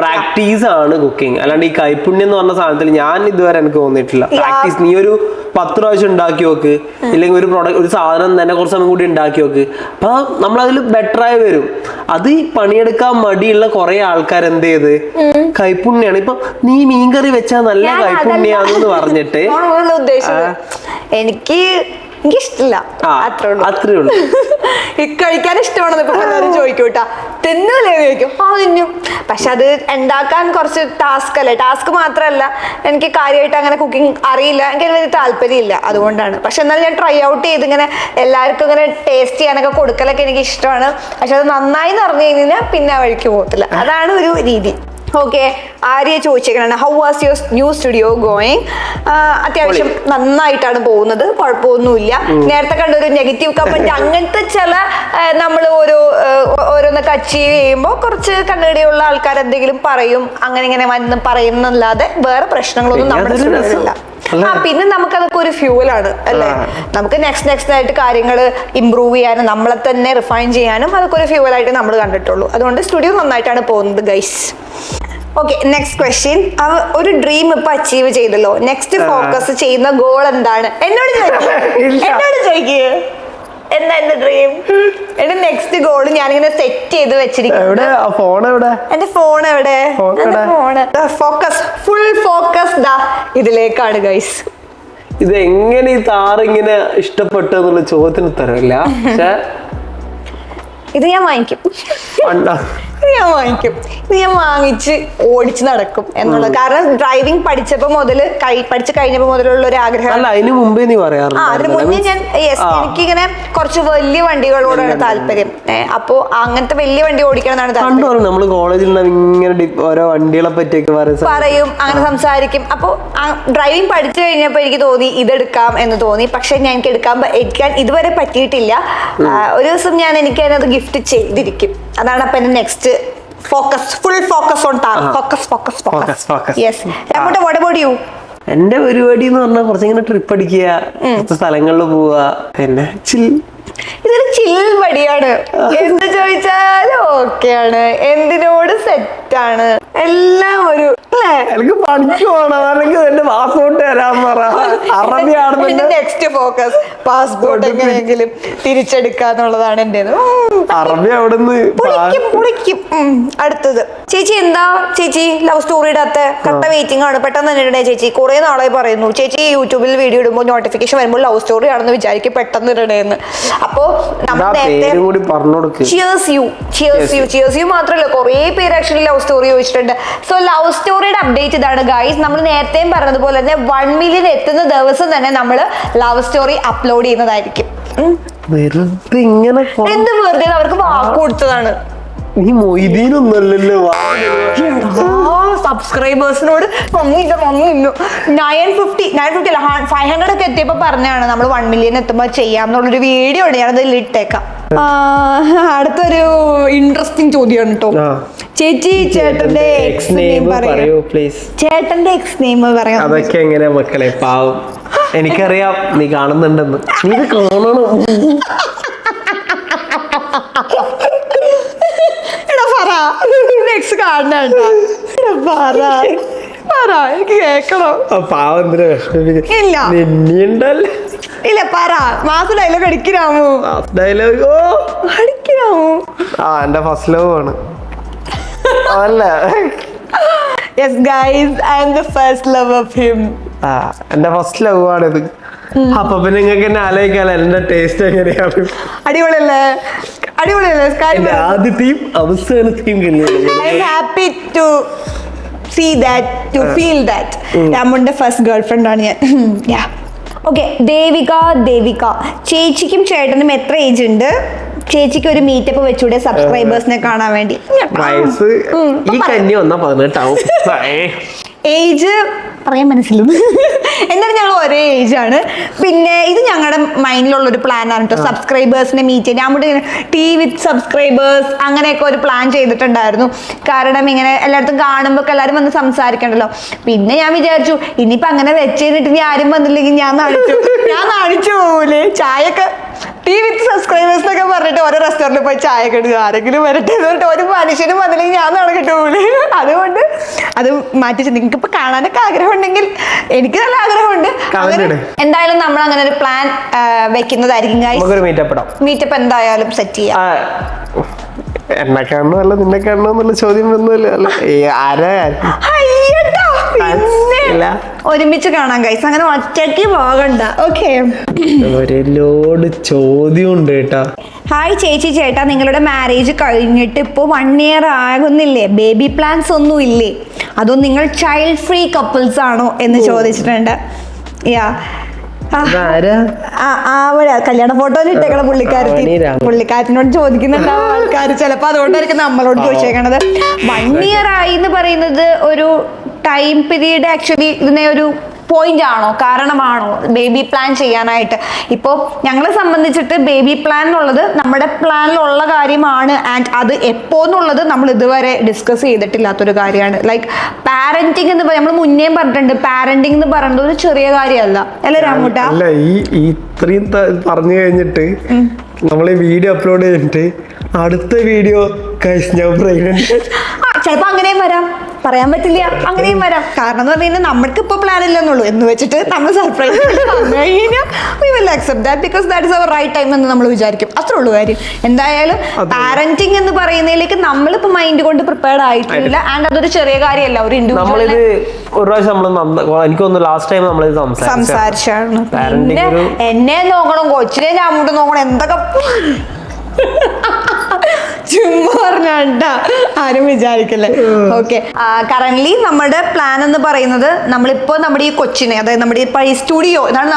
പ്രാക്ടീസ് ആണ് കുക്കിംഗ്. അല്ലാണ്ട് ഈ കൈപ്പുണ്യം എന്ന് പറഞ്ഞ സാധനത്തിൽ ഞാൻ ഇതുവരെ എനിക്ക് തോന്നിയിട്ടില്ല. പ്രാക്ടീസ്, നീ ഒരു 10 പ്രാവശ്യം ഉണ്ടാക്കി നോക്ക്, ഇല്ലെങ്കിൽ ഒരു സാധനം തന്നെ കുറച്ച് സമയം കൂടി ഉണ്ടാക്കി നോക്ക്. അപ്പൊ നമ്മളതിൽ ബെറ്റർ ആയി വരും. അത് ഈ പണിയെടുക്കാൻ മടിയുള്ള കുറെ ആൾക്കാർ എന്ത് ചെയ്ത് കൈപ്പുണ്യാണ്. ഇപ്പൊ നീ മീൻകറി വെച്ചാൽ നല്ല കൈപ്പുണ്യാന്ന് പറഞ്ഞിട്ട് എനിക്കിഷ്ടമില്ല, അത്രേ ഉള്ളൂ. കഴിക്കാൻ ഇഷ്ടമാണെന്ന് ഇപ്പൊ എല്ലാവരും ചോദിക്കൂട്ടാ. തിന്നൂലേ ചോദിക്കും. തിന്നും. പക്ഷെ അത് ഉണ്ടാക്കാൻ കുറച്ച് ടാസ്ക് അല്ലേ. ടാസ്ക് മാത്രമല്ല, എനിക്ക് കാര്യമായിട്ട് അങ്ങനെ കുക്കിംഗ് അറിയില്ല, എനിക്ക് വലിയ താല്പര്യമില്ല. അതുകൊണ്ടാണ്. പക്ഷെ എന്നാലും ഞാൻ ട്രൈ ഔട്ട് ചെയ്ത് ഇങ്ങനെ എല്ലാവർക്കും ഇങ്ങനെ ടേസ്റ്റ് ചെയ്യാനൊക്കെ കൊടുക്കലൊക്കെ എനിക്ക് ഇഷ്ടമാണ്. പക്ഷെ അത് നന്നായി എന്ന് പറഞ്ഞു കഴിഞ്ഞാൽ പിന്നെ ആ വഴിക്ക് പോകത്തില്ല. അതാണ് ഒരു രീതി. ഓക്കെ, ആര്യ ചോദിച്ചേക്കാണ്, how was your new studio going? അത്യാവശ്യം നന്നായിട്ടാണ് പോകുന്നത്, കുഴപ്പമൊന്നുമില്ല. നേരത്തെ കണ്ടൊരു നെഗറ്റീവ് കമന്റ് അങ്ങനത്തെ ചില നമ്മൾ ഓരോന്നൊക്കെ അച്ചീവ് ചെയ്യുമ്പോൾ കുറച്ച് കണ്ണുകടിയുള്ള ആൾക്കാർ എന്തെങ്കിലും പറയും, അങ്ങനെ ഇങ്ങനെ വന്ന് പറയുന്നല്ലാതെ വേറെ പ്രശ്നങ്ങളൊന്നും നമ്മുടെ സ്റ്റുഡിയോയിലില്ല. പിന്നെ നമുക്കതൊക്കെ ഒരു ഫ്യൂവലാണ് അല്ലേ. നമുക്ക് നെക്സ്റ്റ് ആയിട്ട് കാര്യങ്ങൾ ഇമ്പ്രൂവ് ചെയ്യാനും നമ്മളെ തന്നെ റിഫൈൻ ചെയ്യാനും അതൊക്കെ ഒരു ഫ്യൂവലായിട്ട് നമ്മൾ കണ്ടിട്ടുള്ളൂ. അതുകൊണ്ട് സ്റ്റുഡിയോ നന്നായിട്ടാണ് പോകുന്നത് ഗൈസ്. Okay, next question. ഒരു ഡ്രീം ഇപ്പൊ അച്ചീവ് ചെയ്തല്ലോ, നെക്സ്റ്റ് ഫോക്കസ് ചെയ്യുന്ന ഗോൾ എന്താണ്? എന്നോട് ചോദിക്കുക എന്താ എന്റെ ഡ്രീം? എന്റെ നെക്സ്റ്റ് ഗോൾ ഞാനിങ്ങനെ സെറ്റ് ചെയ്ത് വെച്ചിരിക്കുന്നു. എന്റെ ഫോൺ എവിടെ? ഫോക്കസ്, ഫുൾ ഫോക്കസ് ഇതിലേക്കാണ് ഗൈസ്. ഇത് എങ്ങനെ ഈ താറിങ്ങനെ ഇഷ്ടപ്പെട്ടു എന്നുള്ള ചോദ്യത്തിന് ഉത്തരവില്ല. പക്ഷെ ഇത് ഞാൻ വാങ്ങിക്കും, ഇത് ഞാൻ വാങ്ങിച്ച് ഓടിച്ച് നടക്കും എന്നുള്ളത്. കാരണം ഡ്രൈവിംഗ് പഠിച്ചപ്പോ മുതല് പഠിച്ചു കഴിഞ്ഞപ്പോ മുതലുള്ള ഒരു ആഗ്രഹം. അതിന് മുമ്പേ നീ പറയാറുണ്ട്. അതിന് മുന്നേ ഞാൻ എനിക്കിങ്ങനെ കുറച്ച് വലിയ വണ്ടികളോടാണ് താല്പര്യം. അപ്പൊ അങ്ങനത്തെ വലിയ വണ്ടി ഓടിക്കണം എന്നാണ് താല്പര്യം. നമ്മള് കോളേജിൽ ഇങ്ങനെ ഓരോ വണ്ടികളെ പറ്റിയൊക്കെ പറയും, അങ്ങനെ സംസാരിക്കും. അപ്പൊ ഡ്രൈവിംഗ് പഠിച്ചു കഴിഞ്ഞപ്പോ എനിക്ക് തോന്നി ഇതെടുക്കാം എന്ന് തോന്നി. പക്ഷെ ഞാൻ എടുക്കാൻ ഇതുവരെ പറ്റിയിട്ടില്ല. ഒരു ദിവസം ഞാൻ എനിക്ക് അതിനത് ഗിഫ്റ്റ് ചെയ്തിരിക്കും. അതാണ് അപ്പൊ എന്റെ next focus, full focus on focus. Yes. What about you? എന്റെ പരിപാടി എന്ന് പറഞ്ഞാൽ കുറച്ചിങ്ങനെ ട്രിപ്പ് അടിക്കുക, കുറച്ച് സ്ഥലങ്ങളിൽ പോവുക, പിന്നെ ഇതൊരു ചിൽ പടിയാണ്. എന്ത് ചോദിച്ചാലും ഓക്കെയാണ്, എന്തിനോട് സെറ്റാണ്, എല്ലാം ഒരു എനിക്ക് പണിക്ക് പോകണം, അല്ലെങ്കിൽ എന്റെ പാസ്പോർട്ട് തരാൻ പറ. അറബിയാണെന്ന് നെക്സ്റ്റ് ഫോക്കസ് പാസ്പോർട്ട് എങ്ങനെയെങ്കിലും തിരിച്ചെടുക്കാന്നുള്ളതാണ് എന്റേത്. അറബി അവിടുന്ന് പൊളിക്കും. അടുത്തത് ചേച്ചി എന്താ ചേച്ചി ലവ് സ്റ്റോറി ഇടാത്ത? കട്ട വെയിറ്റിംഗ് ആണ്, പെട്ടെന്ന് തന്നെ ഇടണേ ചേച്ചി. കുറെ നാളായി പറയുന്നു ചേച്ചി യൂട്യൂബിൽ വീഡിയോ ഇടുമ്പോൾ നോട്ടിഫിക്കേഷൻ വരുമ്പോൾ ലവ് സ്റ്റോറി ആണെന്ന് വിചാരിക്കും, പെട്ടെന്ന് ഇടണേന്ന്. അപ്പോ നമ്മൾ നേരത്തെ മാത്രമല്ല കുറെ പേര് ആക്ച്വലി ലവ് സ്റ്റോറി ചോദിച്ചിട്ടുണ്ട്. സോ ലവ് സ്റ്റോറിയുടെ അപ്ഡേറ്റ് ഇതാണ് ഗൈസ്. നമ്മൾ നേരത്തെയും പറഞ്ഞതുപോലെ തന്നെ 1 million എത്തുന്ന ദിവസം തന്നെ നമ്മൾ ലവ് സ്റ്റോറി അപ്ലോഡ് ചെയ്യുന്നതായിരിക്കും. എന്ത് വെറുതെ അവർക്ക് വാക്ക് കൊടുത്തതാണ്. നീ മൊയ്തീനൊന്നല്ലല്ലോ. സബ്സ്ക്രൈബേഴ്സിനോട് 950 അല്ല 500 ഒക്കെ എത്തിയപ്പോ പറഞ്ഞാണ് നമ്മൾ 1 million എത്തുമ്പോ ചെയ്യാം എന്നുള്ളൊരു വീഡിയോ ഉണ്ട്, ഞാനത് ഇട്ടേക്കാം. അടുത്തൊരു ഇൻട്രസ്റ്റിംഗ് ചോദ്യമാണ് കേട്ടോ. ചേച്ചി ചേട്ടന്റെ എക്സ് നെയിം പറയൂ പ്ലീസ്. ചേട്ടന്റെ എക്സ് നെയിം പറയാം. അതൊക്കെ എങ്ങനെയാ മക്കളെ, പാവം. എനിക്കറിയാം നീ കാണുന്നുണ്ടെന്ന്. നീ ഇത് കാണണം. നെക്സ്റ്റ് കാണണ്ട പറ എനിക്ക് കേക്കണോ? പാവം എന്തിനാ വിഷമിപ്പിക്കുക? ഇല്ല നിന്നിയുണ്ടല്ലേ ഇല്ല പറ. മാസ് ഡയലോഗ് അടിക്കണമോ? ഡയലോഗ് അടിക്കണമോ? എന്റെ ഫസ്റ്റ് ലവ് ആണ് അല്ല. Yes guys, I am the first love of him. എന്റെ ഫസ്റ്റ് ലവ് ആണിത്. അപ്പൊ പിന്നെ നിങ്ങൾക്ക് എന്നെ ആലോചിക്കാലോ എന്റെ ടേസ്റ്റ് എങ്ങനെയാണ്. അടിപൊളിയല്ലേ? അടിപൊളിയല്ലേ? എന്റെ ആദ്യത്തെയും അവസാനത്തെയും I am happy to see that, to feel that. രാമുന്റെ ഫസ്റ്റ് ഗേൾ ഫ്രണ്ട് ആണ് ഞാൻ. ഓക്കെ, ദേവിക ചേച്ചിക്കും ചേട്ടനും എത്ര ഏജ് ഉണ്ട്? ചേച്ചിക്ക് ഒരു മീറ്റപ്പ് വെച്ചൂടെ സബ്സ്ക്രൈബേഴ്സിനെ കാണാൻ വേണ്ടി? വയസ്സ് ഈ കന്നി വന്നാ 18 ആവും. ഏജ് പറയാൻ മനസ്സിലും എന്നാലും ഞങ്ങൾ ഒരേ ഏജ് ആണ്. പിന്നെ ഇത് ഞങ്ങളുടെ മൈൻഡിലുള്ള ഒരു പ്ലാൻ ആണ് കേട്ടോ, സബ്സ്ക്രൈബേഴ്സിനെ മീറ്റ് ചെയ്യാൻ. നമ്മുടെ ടീ വിത്ത് സബ്സ്ക്രൈബേഴ്സ് അങ്ങനെയൊക്കെ ഒരു പ്ലാൻ ചെയ്തിട്ടുണ്ടായിരുന്നു. കാരണം ഇങ്ങനെ എല്ലായിടത്തും കാണുമ്പോൾ എല്ലാവരും വന്ന് സംസാരിക്കണ്ടല്ലോ. പിന്നെ ഞാൻ വിചാരിച്ചു ഇനിയിപ്പോൾ അങ്ങനെ വെച്ചിട്ട് ഇനി ആരും വന്നില്ലെങ്കിൽ ഞാൻ നാണിച്ചു പോകൂലേ. ചായയൊക്കെ ടീ വിത്ത് സബ്സ്ക്രൈബേഴ്സ് എന്നൊക്കെ പറഞ്ഞിട്ട് ഓരോ റെസ്റ്റോറൻറ്റിൽ പോയി ചായ കെടുക്കുക, ആരെങ്കിലും വരട്ടെ എന്നിട്ട് ഒരു മനുഷ്യനും വന്നില്ലെങ്കിൽ ഞാൻ നടക്കട്ടെ പോലെ. അതുകൊണ്ട് അത് മാറ്റി. നിങ്ങൾക്ക് ഇപ്പൊ കാണാനൊക്കെ ആഗ്രഹം ഉണ്ടെങ്കിൽ എനിക്ക് നല്ല ആഗ്രഹമുണ്ട്. എന്തായാലും നമ്മൾ അങ്ങനെ ഒരു പ്ലാൻ വെക്കുന്നതായിരിക്കും. മീറ്റപ്പ് എന്തായാലും സെറ്റ് ചെയ്യാം. എന്നെ കാണുന്നല്ല നിന്നെ കാണുന്നുള്ള ചോദ്യം ഒന്നുമില്ല. ഒരുമിച്ച് കാണാൻ ഗൈസ്, അങ്ങനെ ഒറ്റയ്ക്ക് പോകണ്ട. ഓക്കെ, ഒരു ലോഡ് ചോദ്യം ഉണ്ട് കേട്ടാ. ഹായ് ചേച്ചി ചേട്ടാ, നിങ്ങളുടെ മാരേജ് കഴിഞ്ഞിട്ട് ഇപ്പോൾ 1 year ആകുന്നില്ലേ? ബേബി പ്ലാൻസ് ഒന്നും ഇല്ലേ? അതോ നിങ്ങൾ ചൈൽഡ് ഫ്രീ കപ്പിൾസ് ആണോ എന്ന് ചോദിച്ചിട്ടുണ്ട്. യാ, കല്യാണ ഫോട്ടോയിൽ ഇട്ടേക്കണ പുള്ളിക്കാരത്തിനോട് ചോദിക്കുന്നുണ്ടാവും ആൾക്കാർ. ചിലപ്പോൾ അതുകൊണ്ടായിരിക്കും നമ്മളോട് ചോദിച്ചേക്കണത്. 1 year ആയി എന്ന് പറയുന്നത് ഒരു ടൈം പീരീഡ് ആക്ച്വലി ഇതിനെ ഒരു പോയിന്റ് ആണോ, കാരണമാണോ ബേബി പ്ലാൻ ചെയ്യാനായിട്ട്? ഇപ്പോൾ ഞങ്ങളെ സംബന്ധിച്ചിട്ട് ബേബി പ്ലാൻ എന്നുള്ളത് നമ്മുടെ പ്ലാനിലുള്ള കാര്യമാണ്. ആൻഡ് അത് എപ്പോന്നുള്ളത് നമ്മൾ ഇതുവരെ ഡിസ്കസ് ചെയ്തിട്ടില്ലാത്തൊരു കാര്യമാണ്. ലൈക്ക് പാരന്റിങ് എന്ന് നമ്മൾ മുന്നേ പറഞ്ഞിട്ടുണ്ട്, പാരന്റിങ് എന്ന് പറയുന്നത് ഒരു ചെറിയ കാര്യമല്ല അല്ലേ രാമൂട്ട? അല്ല, ഈ ഇത്രയും പറഞ്ഞു കഴിഞ്ഞിട്ട് നമ്മൾ ഈ വീഡിയോ അപ്ലോഡ് ചെയ്തിട്ട് അടുത്ത വീഡിയോ ഞാൻ പ്രഗ്നന്റ്. ചിലപ്പോൾ അങ്ങനെയും വരാം, പറയാൻ പറ്റില്ല, അങ്ങനെയും വരാം. കാരണം എന്ന് പറഞ്ഞു കഴിഞ്ഞാൽ നമ്മൾക്ക് ഇപ്പോൾ പ്ലാൻ ഇല്ലെന്നുള്ളൂ എന്ന് വെച്ചിട്ട് നമ്മൾ സർപ്രൈസ് വന്നു കഴിഞ്ഞാൽ we will accept that because that is our right time എന്ന് നമ്മൾ വിചാരിക്കും. അത്രേ ഉള്ളൂ കാര്യം. എന്തായാലും പാരന്റിങ് എന്ന് പറയുന്നതിലേക്ക് നമ്മളിപ്പോൾ മൈൻഡ് കൊണ്ട് പ്രിപ്പയർഡ് ആയിട്ടില്ല. ആൻഡ് അതൊരു ചെറിയ കാര്യമല്ല, ഒരു ഇൻഡിവിജ്വൽ. എനിക്ക് തോന്നുന്നു ലാസ്റ്റ് ടൈം നമ്മൾ സംസാരിച്ചാണ്. പിന്നെ എന്നെ നോക്കണം, കൊച്ചിനെ ഞാൻ അങ്ങോട്ട് നോക്കണം, എന്തൊക്കെ ചുമ്മാ പറഞ്ഞാ ആരും വിചാരിക്കല്ലേ. ഓക്കെ, കറന്റ്ലി നമ്മുടെ പ്ലാൻ എന്ന് പറയുന്നത് നമ്മളിപ്പോ നമ്മുടെ ഈ കൊച്ചിനെ, അതായത് നമ്മുടെ ഈ സ്റ്റുഡിയോ ഇതാണ്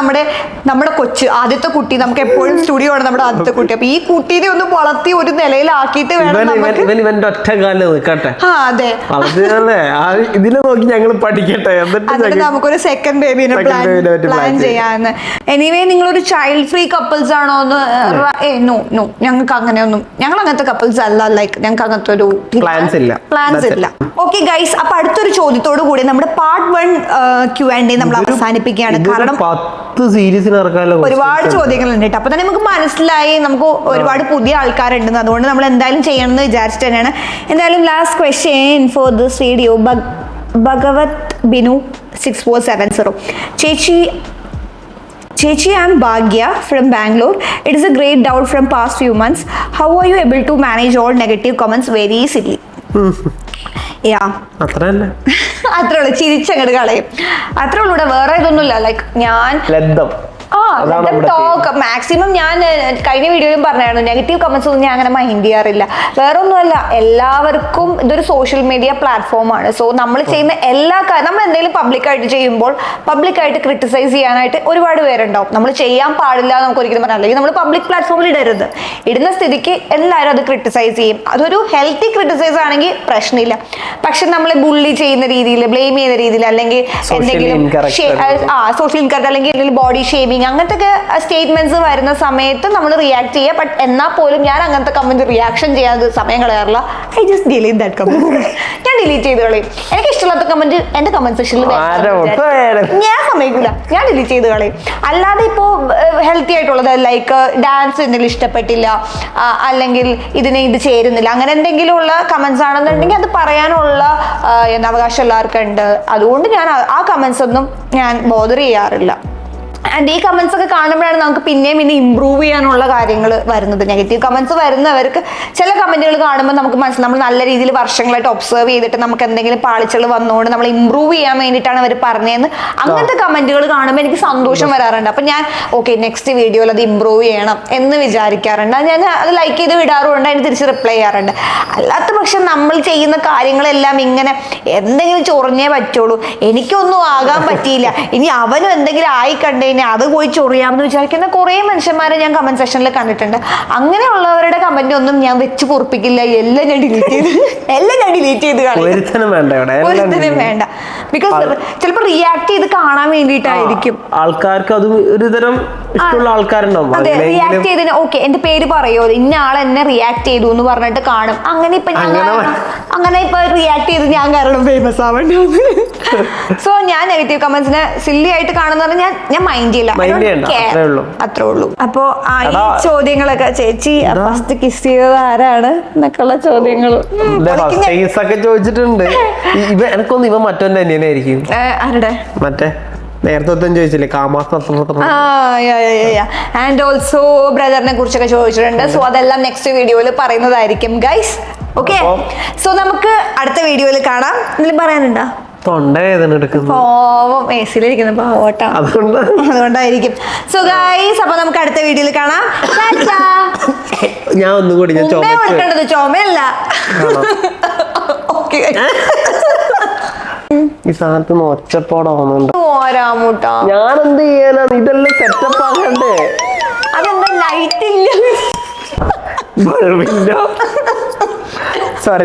നമ്മുടെ കൊച്ച്, ആദ്യത്തെ കുട്ടി. നമുക്ക് എപ്പോഴും സ്റ്റുഡിയോ ആണ് നമ്മുടെ ആദ്യത്തെ കുട്ടി. അപ്പൊ ഈ കുട്ടീനെ ഒന്ന് വളർത്തി ഒരു നിലയിലാക്കിയിട്ട് വേണം അതെ ഇതിനെ നോക്കി ഞങ്ങൾ പഠിക്കട്ടെ, എന്നിട്ട് നമുക്കൊരു സെക്കൻഡ് ബേബിനെ പ്ലാൻ ചെയ്യാന്ന്. എനിവേ, നിങ്ങളൊരു ചൈൽഡ് ഫ്രീ കപ്പിൾസ് ആണോ എന്ന്? നോ, ഞങ്ങൾക്ക് അങ്ങനെയൊന്നും, ഞങ്ങൾ അങ്ങനത്തെ കപ്പിൾസ് അല്ല. ലൈക്ക് ഞങ്ങൾക്ക് അങ്ങനത്തെ ഒരു പ്ലാൻസ് ഇല്ല. ഓക്കെ ഗൈസ്, അപ്പൊ അടുത്തൊരു ചോദ്യത്തോടു കൂടി നമ്മുടെ പാർട്ട് 1 Q&A നമ്മൾ അവസാനിപ്പിക്കുകയാണ്. കാരണം 10 സീരീസിന് ഒരുപാട് ചോദ്യങ്ങളുണ്ട് കേട്ടോ. അപ്പൊ തന്നെ നമുക്ക് മനസ്സിലായി നമുക്ക് ഒരുപാട് പുതിയ ആൾക്കാരുണ്ടെന്ന്. അതുകൊണ്ട് നമ്മൾ എന്തായാലും ചെയ്യണമെന്ന് വിചാരിച്ചിട്ട് തന്നെയാണ്. എന്തായാലും last question for this video, Bhagavath Binu 6470. Chechi, I am Bhagya from Bangalore. It is a great doubt from past few months. How are you able to manage all negative comments very easily? അത്രേ ഉള്ളൂ, ചിരിച്ചങ്ങട് കളയും. അത്രേ ഉള്ളൂ. ഇവിടെ വേറെ ഇതൊന്നുമില്ല. Like ഞാൻ talk maximum ഞാൻ കഴിഞ്ഞ വീഡിയോയിലും പറഞ്ഞായിരുന്നു, നെഗറ്റീവ് കമന്റ്സ് ഒന്നും ഞാൻ അങ്ങനെ മൈൻഡ് ചെയ്യാറില്ല. വേറെ ഒന്നുമല്ല, എല്ലാവർക്കും ഇതൊരു സോഷ്യൽ മീഡിയ പ്ലാറ്റ്ഫോമാണ്. സോ നമ്മൾ ചെയ്യുന്ന എല്ലാ കാര്യം, നമ്മൾ എന്തെങ്കിലും പബ്ലിക്കായിട്ട് ചെയ്യുമ്പോൾ പബ്ലിക്കായിട്ട് ക്രിട്ടിസൈസ് ചെയ്യാനായിട്ട് ഒരുപാട് പേരുണ്ടാവും. നമ്മൾ ചെയ്യാൻ പാടില്ല നമുക്ക് ഒരിക്കലും പറയാം. അല്ലെങ്കിൽ നമ്മൾ പബ്ലിക് പ്ലാറ്റ്ഫോമിൽ ഇടരുത്. ഇടുന്ന സ്ഥിതിക്ക് എല്ലാവരും അത് ക്രിട്ടിസൈസ് ചെയ്യും. അതൊരു ഹെൽത്തി ക്രിട്ടിസൈസ് ആണെങ്കിൽ പ്രശ്നമില്ല. പക്ഷെ നമ്മളെ ബുള്ളി ചെയ്യുന്ന രീതിയിൽ, ബ്ലെയിം ചെയ്യുന്ന രീതിയിൽ, അല്ലെങ്കിൽ എന്തെങ്കിലും സോഷ്യൽ ഇൻകറക്റ്റ് അല്ലെങ്കിൽ എന്തെങ്കിലും ബോഡി ഷേമിങ് അങ്ങനെ അങ്ങനത്തെ ഒക്കെ സ്റ്റേറ്റ്മെന്റ്സ് വരുന്ന സമയത്ത് നമ്മൾ റിയാക്ട് ചെയ്യുക. ബട്ട് എന്നാൽ പോലും ഞാൻ അങ്ങനത്തെ കമന്റ് റിയാക്ഷൻ ചെയ്യാതെ സമയം കളയാറില്ല. I just delete that comment. ഞാൻ ഡിലീറ്റ് ചെയ്ത് കളയും. എനിക്ക് ഇഷ്ടമില്ലാത്ത കമന്റ് എന്റെ കമന്റ് സെക്ഷനിൽ ഞാൻ സമ്മതിക്കില്ല, ഞാൻ ഡിലീറ്റ് ചെയ്ത് കളയും. അല്ലാതെ ഇപ്പോൾ ഹെൽത്തി ആയിട്ടുള്ളത് ലൈക്ക് ഡാൻസ് എന്തെങ്കിലും ഇഷ്ടപ്പെട്ടില്ല, അല്ലെങ്കിൽ ഇത് ചേരുന്നില്ല, അങ്ങനെ എന്തെങ്കിലും ഉള്ള കമന്റ്സ് ആണെന്നുണ്ടെങ്കിൽ അത് പറയാനുള്ള അവകാശം എല്ലാവർക്കും ഉണ്ട്. അതുകൊണ്ട് ഞാൻ ആ കമന്റ്സ് ഒന്നും ഞാൻ ബോദർ ചെയ്യാറില്ല. ആൻഡ് ഈ കമന്റ്സ് ഒക്കെ കാണുമ്പോഴാണ് നമുക്ക് പിന്നെയും പിന്നെ ഇമ്പ്രൂവ് ചെയ്യാനുള്ള കാര്യങ്ങൾ വരുന്നത്. നെഗറ്റീവ് കമന്റ്സ് വരുന്നവർക്ക് ചില കമന്റുകൾ കാണുമ്പോൾ നമുക്ക് മനസ്സിലാവും നമ്മൾ നല്ല രീതിയിൽ വർഷങ്ങളായിട്ട് ഒബ്സർവ് ചെയ്തിട്ട് നമുക്ക് എന്തെങ്കിലും പാളിച്ചകൾ വന്നുകൊണ്ട് നമ്മൾ ഇമ്പ്രൂവ് ചെയ്യാൻ വേണ്ടിയിട്ടാണ് അവർ പറഞ്ഞതെന്ന് അങ്ങനത്തെ കമന്റുകൾ കാണുമ്പോൾ എനിക്ക് സന്തോഷം വരാറുണ്ട്. അപ്പം ഞാൻ ഓക്കെ നെക്സ്റ്റ് വീഡിയോയിൽ അത് ഇമ്പ്രൂവ് ചെയ്യണം എന്ന് വിചാരിക്കാറുണ്ട്. ഞാൻ അത് ലൈക്ക് ചെയ്ത് വിടാറുണ്ട്, അതിന് തിരിച്ച് റിപ്ലൈ ചെയ്യാറുണ്ട്. അല്ലാത്ത പക്ഷെ നമ്മൾ ചെയ്യുന്ന കാര്യങ്ങളെല്ലാം ഇങ്ങനെ എന്തെങ്കിലും ചൊറിഞ്ഞേ പറ്റുള്ളൂ, എനിക്കൊന്നും ആകാൻ പറ്റിയില്ല, ഇനി അവനും എന്തെങ്കിലും ആയി കണ്ടു അത് പോയി ചൊറിയാമെന്ന് വിചാരിക്കുന്ന കുറേ മനുഷ്യന്മാരെ ഞാൻ കമന്റ് സെക്ഷനിൽ കണ്ടിട്ടുണ്ട്. അങ്ങനെയുള്ളവരുടെ കമന്റ് ഒന്നും ഞാൻ വെച്ച് പൊറപ്പിക്കില്ല. എല്ലാം ഞാൻ ഡിലീറ്റ് ചെയ്ത് കളയും. വേണ്ട. ബിക്കോസ് ചിലപ്പോൾ റിയാക്ട് ചെയ്ത് കാണാൻ വേണ്ടിയിട്ടായിരിക്കും. ആൾക്കാർക്ക് അത് ഒരു തരം ഇഷ്ടമുള്ള ആൾക്കാരുണ്ടാവും. അതെ, റിയാക്ട് ചെയ്തതിന് ഓക്കെ എന്റെ പേര് പറയോ, ഇന്ന ആൾ എന്നെ റിയാക്ട് ചെയ്തു എന്ന് പറഞ്ഞിട്ട് കാണും. അങ്ങനെ ഇപ്പൊ റിയാക്ട് ചെയ്ത് ഞാൻ കാരണം ഫേമസ് ആവേണ്ടി. സോ ഞാൻ നെഗറ്റീവ് കമന്റ്സിനെ സില്ലി ആയിട്ട് കാണുന്ന ഞാൻ മൈൻഡ് ചെയ്യില്ല. അത്രേ ഉള്ളൂ. അപ്പോ ഈ ചോദ്യങ്ങളൊക്കെ ചേച്ചി ഫസ്റ്റ് കിസ് ചെയ്തത് ആരാണ് എന്നൊക്കെയുള്ള ചോദ്യങ്ങൾ ചോദിച്ചിട്ടുണ്ട്. എനക്കൊന്നും ഇവ മറ്റൊന്റെ അന്യനായിരിക്കും. ആരുടെ? മറ്റേ നേരത്തെ ചോദിച്ചില്ലേ ആൻഡ് ഓൾസോ ബ്രദറിനെ കുറിച്ചൊക്കെ ചോദിച്ചിട്ടുണ്ട്. സോ അതെല്ലാം നെക്സ്റ്റ് വീഡിയോയിൽ പറയുന്നതായിരിക്കും ഗൈസ്. ഓക്കെ, സോ നമുക്ക് അടുത്ത വീഡിയോയിൽ കാണാം. എന്തെങ്കിലും പറയാനുണ്ടോ? തൊണ്ടവേദന എടുക്കുന്നു. പാവം എസിലിരിക്കുന്ന പാവട്ടാ, അതുകൊണ്ടായിരിക്കും. സോ ഗൈസ്, അപ്പൊ നമുക്ക് അടുത്ത വീഡിയോയിൽ കാണാം. ഞാൻ ഒന്നും കൂടി കൊടുക്കേണ്ടത് ചുമയല്ല. ഓക്കെ, ഈ സാധനത്ത് ഒച്ചപ്പാടാവുന്നുണ്ട്. ഞാൻ എന്ത് ചെയ്യാനാ, ഇതെല്ലാം സെറ്റപ്പ് ആക്കണ്ടേ? അതെന്താ ലൈറ്റ് ഇല്ല? സോറി.